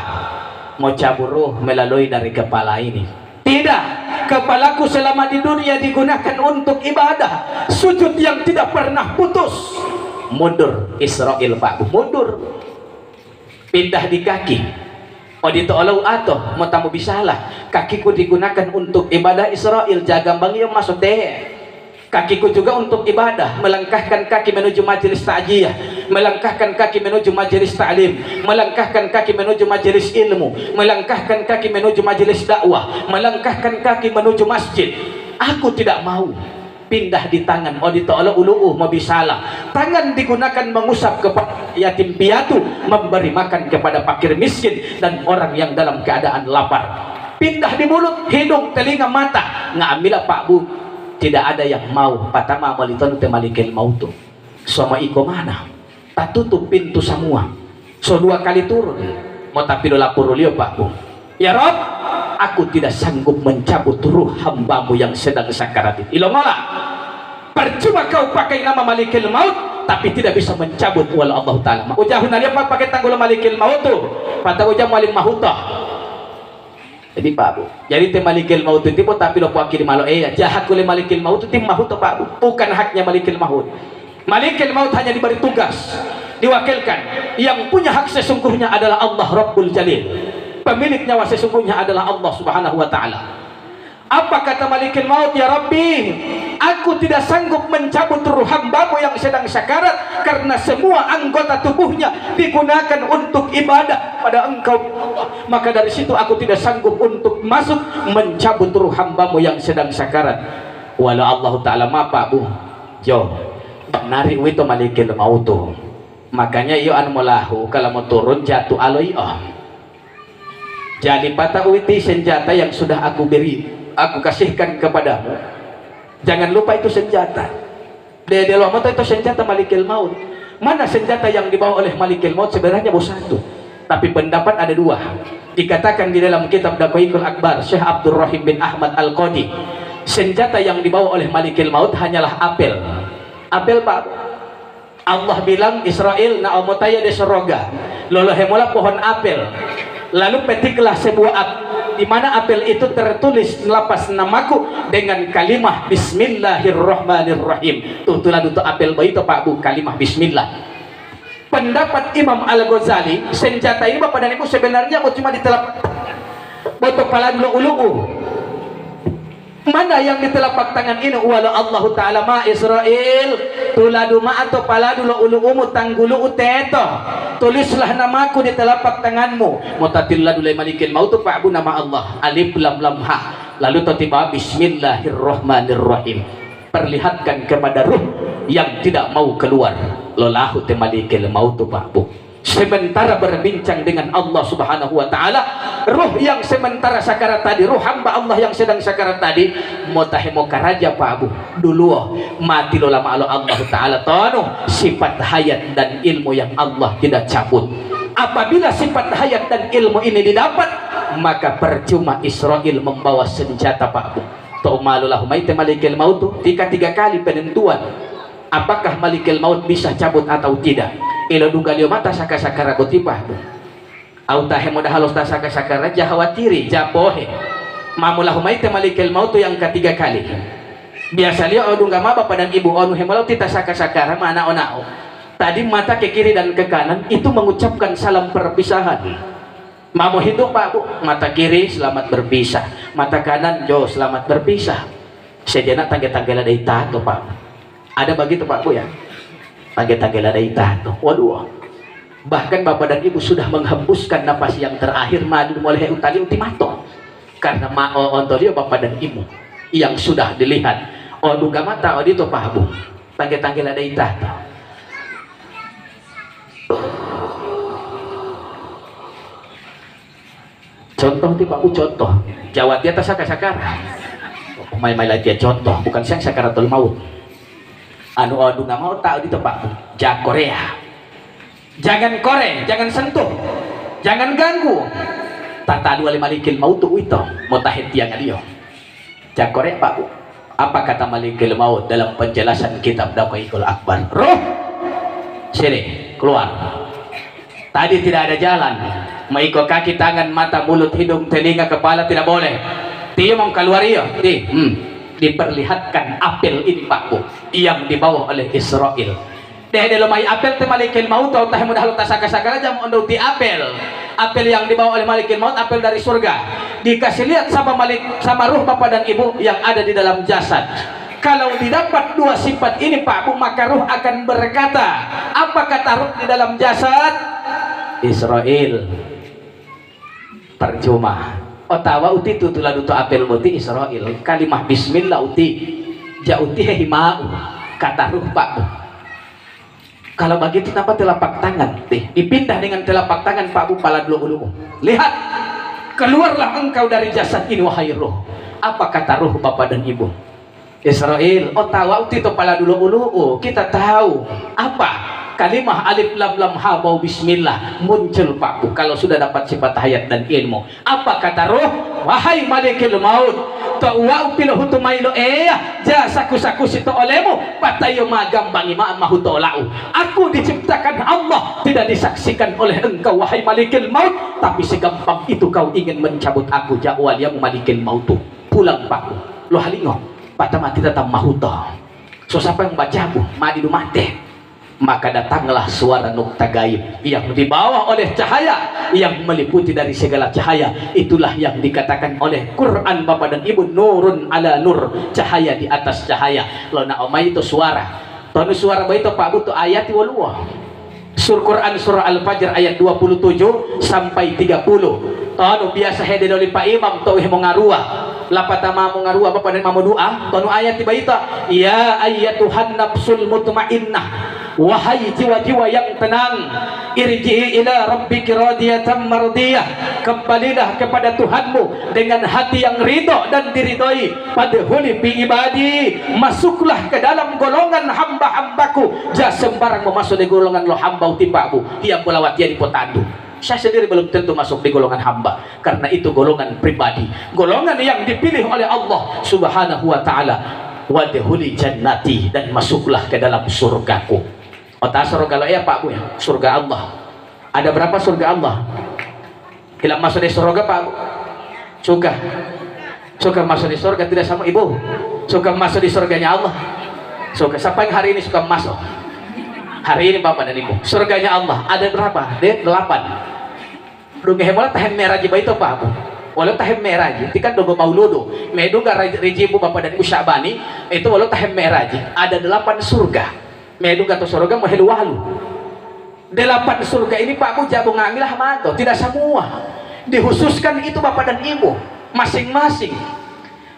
Mau cabur ruh melalui dari kepala ini. Tidak, kepalaku selama di dunia digunakan untuk ibadah, sujud yang tidak pernah putus. Mundur Israel Pak Bu, mundur, pindah di kaki. Oh ditolong atau mau tamu bisalah, kakiku digunakan untuk ibadah Israel, jaga bang yang masuk teh. Kakiku juga untuk ibadah, melangkahkan kaki menuju majelis ta'jiyah, melangkahkan kaki menuju majelis ta'lim, melangkahkan kaki menuju majelis ilmu, melangkahkan kaki menuju majelis dakwah, melangkahkan kaki menuju masjid. Aku tidak mau pindah di tangan. Oh ditolong ulu'uh mau bisalah, tangan digunakan mengusap kepada yatim piatu, memberi makan kepada fakir miskin dan orang yang dalam keadaan lapar. Pindah di mulut, hidung, telinga, mata. Ngambil Pak Bu, tidak ada yang mau. Patama maliton temalikil mautu. Sama iko mana? Tak tutup pintu semua. So 2 kali turun. Mau tapi do lapor liyo Pak Bu. Ya Rob, aku tidak sanggup mencabut ruh hambamu yang sedang sakarat itu. Ilomala. Percuma kau pakai nama malikil maut, tapi tidak bisa mencabut wala Allah Ta'ala. Ujahun alia Pak pakai tanggul malikil maut tuh. Patah ujah malim mahutah. Jadi Pak Bu, jadi tim malikil maut itu tapi lo pakir malo jahat oleh malikil maut itu tim mahut Pak Bu, bukan haknya malikil maut. Malikil maut hanya diberi tugas, diwakilkan. Yang punya hak sesungguhnya adalah Allah Rabbul Jalil. Pemilik nyawa sesungguhnya adalah Allah Subhanahu wa taala. Apa kata malikil maut? Ya Rabbi, aku tidak sanggup mencabut ruh hambamu yang sedang sakarat karena semua anggota tubuhnya digunakan untuk ibadah pada engkau Allah. Maka dari situ aku tidak sanggup untuk masuk mencabut ruh hambamu yang sedang sakarat. Walau Allah Ta'ala ma Pak Bu jo nari itu malikil maut. Makanya iyo anu melahu kalau mau turun jatuh aloi jadi patah uiti senjata yang sudah aku beri, aku kasihkan kepadamu. Jangan lupa itu senjata. Dalam moto itu senjata Malikil Maut. Mana senjata yang dibawa oleh Malikil Maut? Sebenarnya baru satu, tapi pendapat ada dua. Dikatakan di dalam kitab Daqaiqul Akbar Syekh Abdul Rahim bin Ahmad Al-Qadi, senjata yang dibawa oleh Malikil Maut hanyalah apel. Apel Pak. Allah bilang Israel na omotaya de soroga. Lolo hemola pohon apel. Lalu petiklah sebuah di mana apel itu tertulis lapas namaku dengan kalimah Bismillahirrahmanirrahim. Tutulan untuk apel bayi itu Pak Bu, kalimah Bismillah. Pendapat Imam Al-Ghazali, senjata ini Bapak dan Ibu sebenarnya cuma ditelapak botok pala dulu. Mana yang di telapak tangan ini? Wala Allah Ta'ala ma Israel tuladu ma atau pala dulu ulumu tanggulu uteto. Tulislah namaku di telapak tanganmu. Mutatillah dulai Malikil Maut Pak Bu, nama Allah alif lam lam ha. Lalu tiba Bismillahirrahmanirrahim. Perlihatkan kepada ruh yang tidak mau keluar. Lolahu te Malikil Maut Pak Bu. Sementara berbincang dengan Allah Subhanahu wa Ta'ala, ruh yang sementara sakarat tadi, ruh hamba Allah yang sedang sakarat tadi, motahemo karaja Pak Abu dulu mati lo lama Allah Ta'ala tono sifat hayat dan ilmu yang Allah tidak cabut. Apabila sifat hayat dan ilmu ini didapat, maka percuma Israel membawa senjata Pak Abu. Ta'umalulahu maite Malikil Maut tiga kali penentuan apakah Malikil Maut bisa cabut atau tidak. Ilo duga lio mata saka-sakara gotipah tu. Au tahe moda halos ta saka-sakara jahawatiri jabohe. Mamulah humaite Malikil Maut yang ketiga kali. Biasa lio odunga ma bapak dan ibu onu hemalau tita saka-sakara mana onao. Tadi mata ke kiri dan ke kanan itu mengucapkan salam perpisahan. Mamu hidup Pak Bu, mata kiri selamat berpisah, mata kanan jo selamat berpisah. Sejenak tangga-tangga ada tato Pak. Ada begitu Pak Bu ya? Tangga-tangga ada tato. Waduh. Bahkan bapak dan ibu sudah menghembuskan napas yang terakhir madu mulai utali ultimatum. Karena ontolio bapak dan ibu yang sudah dilihat. Duga mata itu Pak Bu. Tangga-tangga ada tato. Contoh ti Pak Bu, contoh. Jawab di atas sakar-sakar. May lagi contoh, bukan siang sakaratul maut. Anu nggak mau tahu di tempat jak Korea, jangan koreng, jangan sentuh, jangan ganggu. Tata dua Malikil Maut itu mau tahit tiang dia jak Korea Pak Bu. Apa kata Malikil Maut dalam penjelasan kitab Daqaiqul Akbar? Roh sini keluar. Tadi tidak ada jalan, maiko kaki tangan mata mulut hidung telinga kepala tidak boleh. Dia mau keluar dia diperlihatkan apel ini Pak Bu yang dibawa oleh Israel. Deh lumai apel te Malikil Maut atau tah mudah lu tasaka-saka aja mau di apel. Apel yang dibawa oleh Malikil Maut, apel dari surga. Dikasih lihat sama ruh bapak dan ibu yang ada di dalam jasad. Kalau didapat dua sifat ini Pak Bu, maka ruh akan berkata, apa kata ruh di dalam jasad? Israel percuma. Otawa uti tutulan untuk apel muti Israel kalimah Bismillah uti jauti himau kata ruh Pak Bu. Kalau begitu kenapa telapak tangan dipindah dengan telapak tangan Pak Bu pala dulu. Lihat, keluarlah engkau dari jasad ini wahai ruh. Apa kata ruh bapak dan ibu? Israel otawa uti to pala dulu. Kita tahu apa kalimah alif lam lam ha bau bismillah muncul Pak Bu kalau sudah dapat sifat hayat dan ilmu. Apa kata roh? Wahai Malikil Maut, ta'wa upilahu tumailo saku situ olehmu patayo magambangi ma'amahu tolau. Aku diciptakan Allah, tidak disaksikan oleh engkau wahai Malikil Maut, tapi segampang itu kau ingin mencabut aku. Ja'wal yang Malikil Maut tuh pulang Pak Bu. Lo halingo pada mati tetap mahuto. So siapa yang baca Bu madi mate. Maka datanglah suara nukta gaib yang dibawa oleh cahaya yang meliputi dari segala cahaya. Itulah yang dikatakan oleh Quran bapak dan ibu, nurun ala nur, cahaya di atas cahaya. Lo na omay itu suara tonu suara bayi itu Pak Bu tu ayat walua sur Quran surah Al-Fajr ayat 27 sampai 30. Tonu biasa hede oleh Pak Imam tu mengarua lapatama mengarua bapak dan mamu doa tonu ayat tiba itu ya ayyatuhan nafsul mutmainnah wahai jiwa-jiwa yang tenang, irji'i ila rabbiki radiyatan mardiyah, kembalilah kepada Tuhanmu dengan hati yang ridho dan diridhoi. Fadkhuli fi ibadi, masuklah ke dalam golongan hamba-hambaku. Jangan sembarang masuk di golongan lo hamba utipaku yang melawat dia di potandu. Saya sendiri belum tentu masuk di golongan hamba, karena itu golongan pribadi, golongan yang dipilih oleh Allah Subhanahu wa ta'ala. Wadkhuli jannati, dan masuklah ke dalam surgaku. Otak surga lo ya Pak Bu ya, surga Allah. Ada berapa surga Allah? Hilang masuk di surga Pak Bu? Suka masuk di surga tidak sama Ibu? Suka masuk di surganya Allah? Suka. Siapa yang hari ini suka masuk? Hari ini Bapak dan Ibu, surganya Allah ada berapa? 8. Duga hemola tahem merah jiba itu Pak Bu. Walau tahem merah ji, tikan dogo mauludu. Meduga rejibu Bapak dan Ibu Syabani itu walau tahem merah ji. Ada 8 surga. Meduga to surga mahelu walu. 8 surga ini Pak Bu jabu ngamilah mato, tidak semua. Dihususkan itu Bapak dan Ibu masing-masing.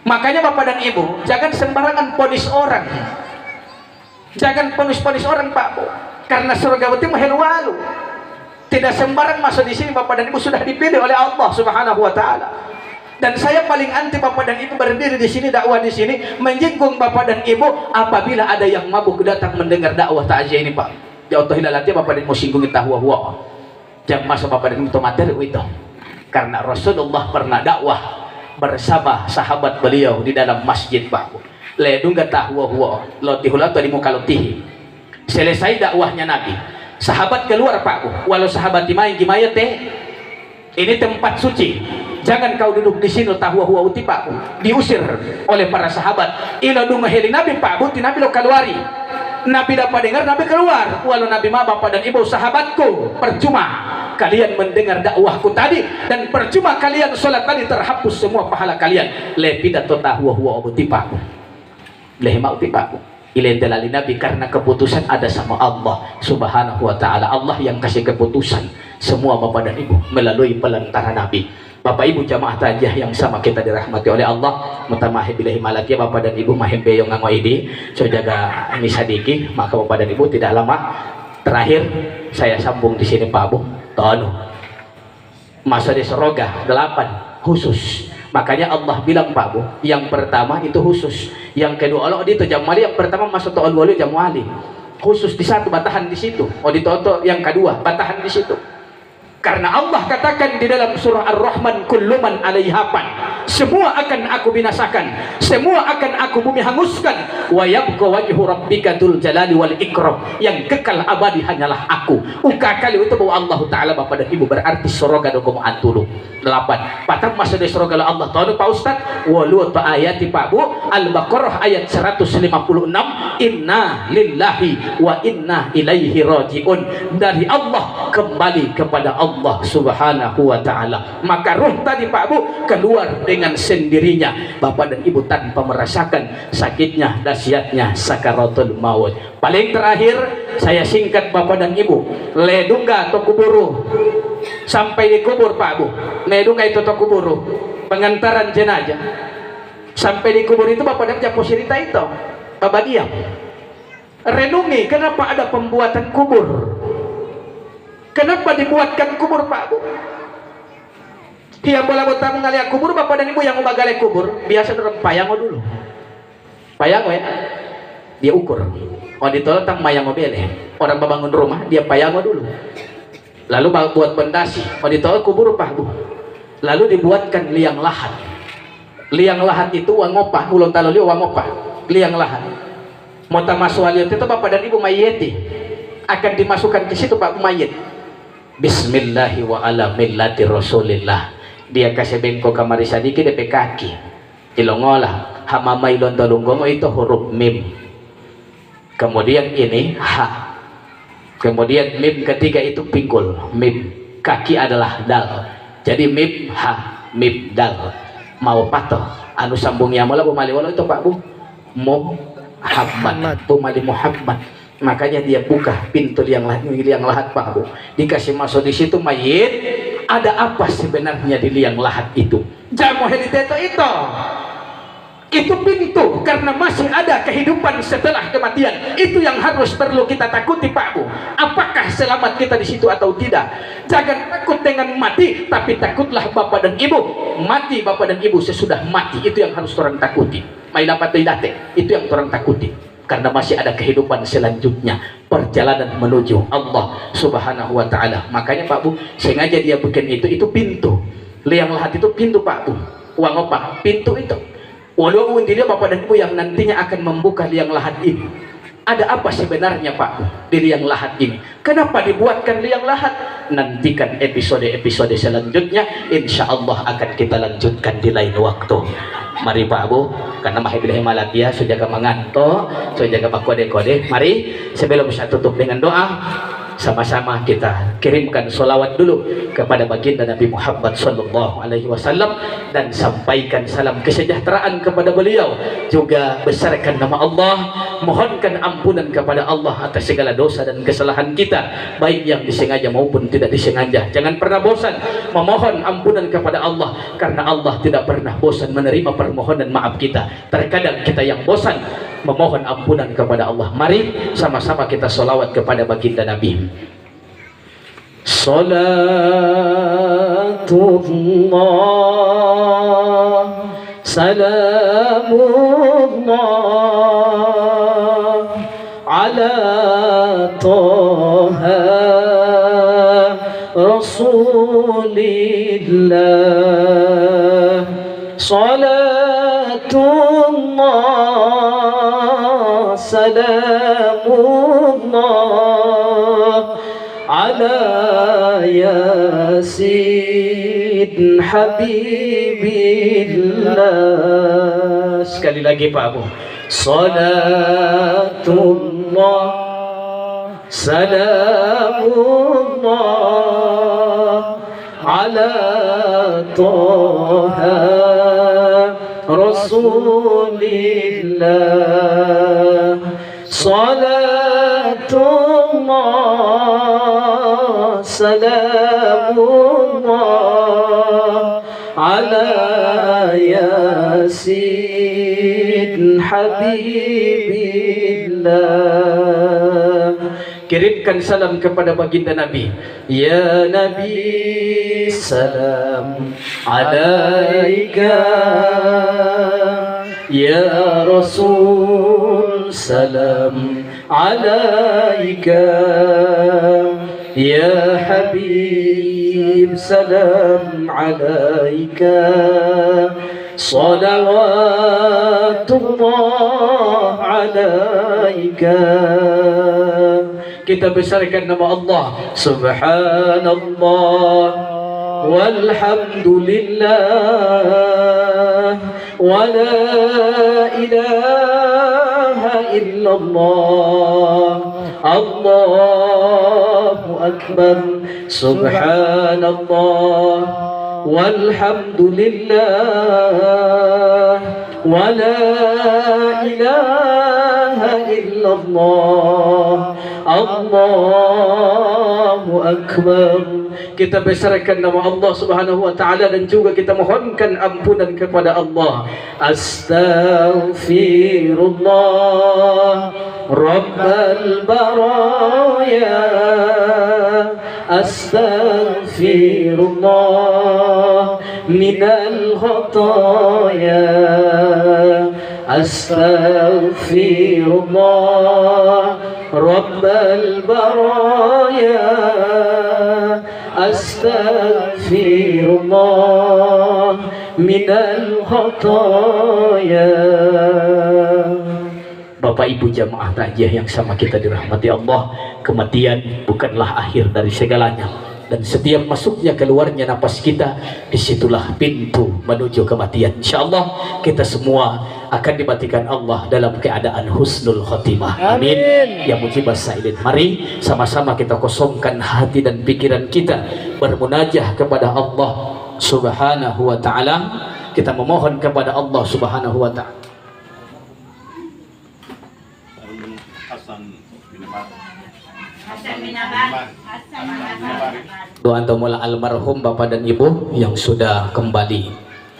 Makanya Bapak dan Ibu jangan sembarangan ponis orang. Jangan ponis-ponis orang Pak Bu. Karena surga itu mahelu walu. Tidak sembarang masuk di sini Bapak dan Ibu sudah dipilih oleh Allah Subhanahu wa ta'ala. Dan saya paling anti Bapak dan Ibu berdiri di sini, dakwah di sini menyinggung Bapak dan Ibu apabila ada yang mabuk datang mendengar dakwah takziah ini Pak. Ya Allah hilalati Bapak dan Ibu singgung tahwa. Jangan masuk Bapak dan Ibu materi itu. Karena Rasulullah pernah dakwah bersama sahabat beliau di dalam masjid Pak. Ledungga tahwa lo tihulato di muka lotihi. Selesai dakwahnya Nabi. Sahabat keluar Pak, walau sahabat dimain gimana teh, ini tempat suci, jangan kau duduk di sini tahu uti Pak. Diusir oleh para sahabat. Ilo dunga heli Nabi Pak, buti Nabi lo keluari. Nabi dapat dengar, Nabi keluar. Walau Nabi ma Bapak dan Ibu sahabatku, percuma kalian mendengar dakwahku tadi, dan percuma kalian sholat tadi, terhapus semua pahala kalian. Lepida to tahu uti Pak, lehma uti Pak. Ilendelali Nabi, karena keputusan ada sama Allah Subhanahu wa ta'ala. Allah yang kasih keputusan semua Bapak dan Ibu melalui pelantara Nabi. Bapak Ibu jamaah tajah yang sama kita dirahmati oleh Allah, mutamahi bilahi malaki Bapak dan Ibu mahembe yang ngamo ini so jaga ini sadiki. Maka Bapak dan Ibu tidak lama terakhir saya sambung di sini Pak Bu tonu masa di surga 8 khusus. Makanya Allah bilang Pak Bu, yang pertama itu khusus, yang kedua Allah itu jamali, yang pertama masuk to'al wali jamwali khusus di satu batahan di situ, di toto yang kedua batahan di situ. Karena Allah katakan di dalam surah Ar-Rahman, kullu man 'alaiha fan, semua akan aku binasakan, semua akan aku bumi hanguskan, wa yabqa wajhu rabbika dzul jalali wal ikram, yang kekal abadi hanyalah aku. Kali itu bahwa Allah taala Bapak dan Ibu berarti surga do komo antulu 8 patang masuk di surga Allah tahu Pak Ustaz. Walu ta ayat Pak Bu, Al-Baqarah ayat 156, inna lillahi wa inna ilaihi rajiun, dari Allah kembali kepada Allah Subhanahu wa ta'ala. Maka ruh tadi Pak Bu keluar dengan sendirinya Bapak dan Ibu tanpa merasakan sakitnya, dahsyatnya sakaratul maut. Paling terakhir saya singkat Bapak dan Ibu, ledungga to kuburu sampai di kubur Pak Bu, ledungga itu to kuburu pengantaran jenazah sampai di kubur itu Bapak dan Ibu cerita itu Bapak diam renungi kenapa ada pembuatan kubur. Kenapa dibuatkan kubur Pak Bu? Dia bola bola mengalir kubur Bapak dan Ibu yang mau bagale kubur biasa dorong payango dulu. Payango ya, dia ukur. Oh ditolak tang mayango bele. Orang bangun rumah dia payango dulu. Lalu buat bendasi. Oh ditolak kubur Pak Bu. Lalu dibuatkan liang lahat. Liang lahat itu wangopah, ulun taloli wangopah. Liang lahat. Mota maswaliat itu Bapak dan Ibu mayiti akan dimasukkan ke situ Pak Bu mayit. Bismillahi wa ala millati rasulillah. Dia kasih bengko kamari sadiki DP kaki ilongolah hamamai lontolunggongo itu huruf mim, kemudian ini ha, kemudian mim ketiga itu pinggul mim, kaki adalah dal, jadi mim ha mim dal mau patoh anu sambungnya mula pemaliwala itu Pak Bu Muhammad pemali Muhammad. Makanya dia buka pintu liang lahat Pak Bu, dikasih masuk di situ mayit. Ada apa sebenarnya di liang lahat itu? Jamu heliteto itu Itu pintu, karena masih ada kehidupan setelah kematian. Itu yang harus perlu kita takuti, Pak Bu. Apakah selamat kita di situ atau tidak? Jangan takut dengan mati, tapi takutlah Bapak dan Ibu. Mati Bapak dan Ibu sesudah mati, itu yang harus orang takuti. Mai dapat date, itu yang orang takuti. Karena masih ada kehidupan selanjutnya, perjalanan menuju Allah Subhanahu wa Ta'ala. Makanya Pak Bu, sengaja dia bikin itu pintu. Liang lahat itu pintu, Pak Bu. Uang apa? Pintu itu. Walau dia Bapak dan Ibu yang nantinya akan membuka liang lahat ini. Ada apa sebenarnya Pak Bu di liang lahat ini? Kenapa dibuatkan liang lahat? Nantikan episode-episode selanjutnya. Insya Allah akan kita lanjutkan di lain waktu. Mari Pak Bu, karena mahir malat ya, sudah mengantuk, sudah kode-kode. Mari sebelum saya tutup dengan doa, sama-sama kita kirimkan sholawat dulu kepada baginda Nabi Muhammad Sallallahu Alaihi Wasallam dan sampaikan salam kesejahteraan kepada beliau. Juga besarkan nama Allah, mohonkan ampunan kepada Allah atas segala dosa dan kesalahan kita, baik yang disengaja maupun tidak disengaja. Jangan pernah bosan memohon ampunan kepada Allah, karena Allah tidak pernah bosan menerima permohonan maaf kita. Terkadang kita yang bosan memohon ampunan kepada Allah. Mari sama-sama kita sholawat kepada baginda Nabi. Salatullah salamullah ala Taha Rasulillah. Salatullah salamullah ala Yasin Habibillah. Sekali lagi Pak Abu. Salatullah salamullah ala Taha Rasulillah. Salatullah salamullah ala Yasin Habibillah. Kirimkan salam kepada baginda Nabi. Ya Nabi salam alaika, ya Rasul salam alaika, ya Habib salam alaika. Salawatullah alaika. Kita besarkan nama Allah. Subhanallah walhamdulillah wa la ilaha illallah. Allahu akbar. Subhanallah walhamdulillah wa la ilaha illallah. Allahu akbar. Kita besarkan nama Allah Subhanahu wa Ta'ala dan juga kita mohonkan ampunan kepada Allah. Astaghfirullah Rabbal baraya, astaghfirullah minal khataya, astaghfirullah Rabbal baraya, astaghfirullah minal khataya. Bapak Ibu jamaah takziah yang sama kita dirahmati Allah, kematian bukanlah akhir dari segalanya, dan setiap masuknya keluarnya napas kita, disitulah pintu menuju kematian. InsyaAllah kita semua akan dimatikan Allah dalam keadaan husnul khotimah. Amin. Ya mujibah sa'ilin. Mari sama-sama kita kosongkan hati dan pikiran kita, bermunajah kepada Allah Subhanahu wa Ta'ala. Kita memohon kepada Allah Subhanahu wa Ta'ala. Doa untuk almarhum Bapak dan Ibu yang sudah kembali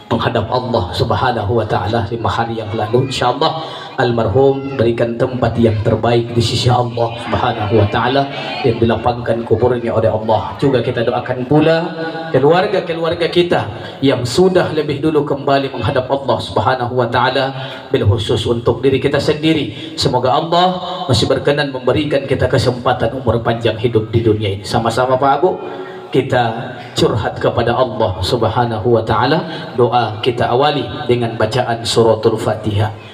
menghadap Allah Subhanahu wa taala 5 hari yang lalu. Insyaallah almarhum berikan tempat yang terbaik di sisi Allah Subhanahu wa taala dan dilapangkan kuburnya oleh Allah. Juga kita doakan pula keluarga-keluarga kita yang sudah lebih dulu kembali menghadap Allah Subhanahu wa taala, bil khusus untuk diri kita sendiri. Semoga Allah masih berkenan memberikan kita kesempatan umur panjang hidup di dunia ini. Sama-sama Pak Abu kita curhat kepada Allah Subhanahu wa taala. Doa kita awali dengan bacaan suratul Fatihah.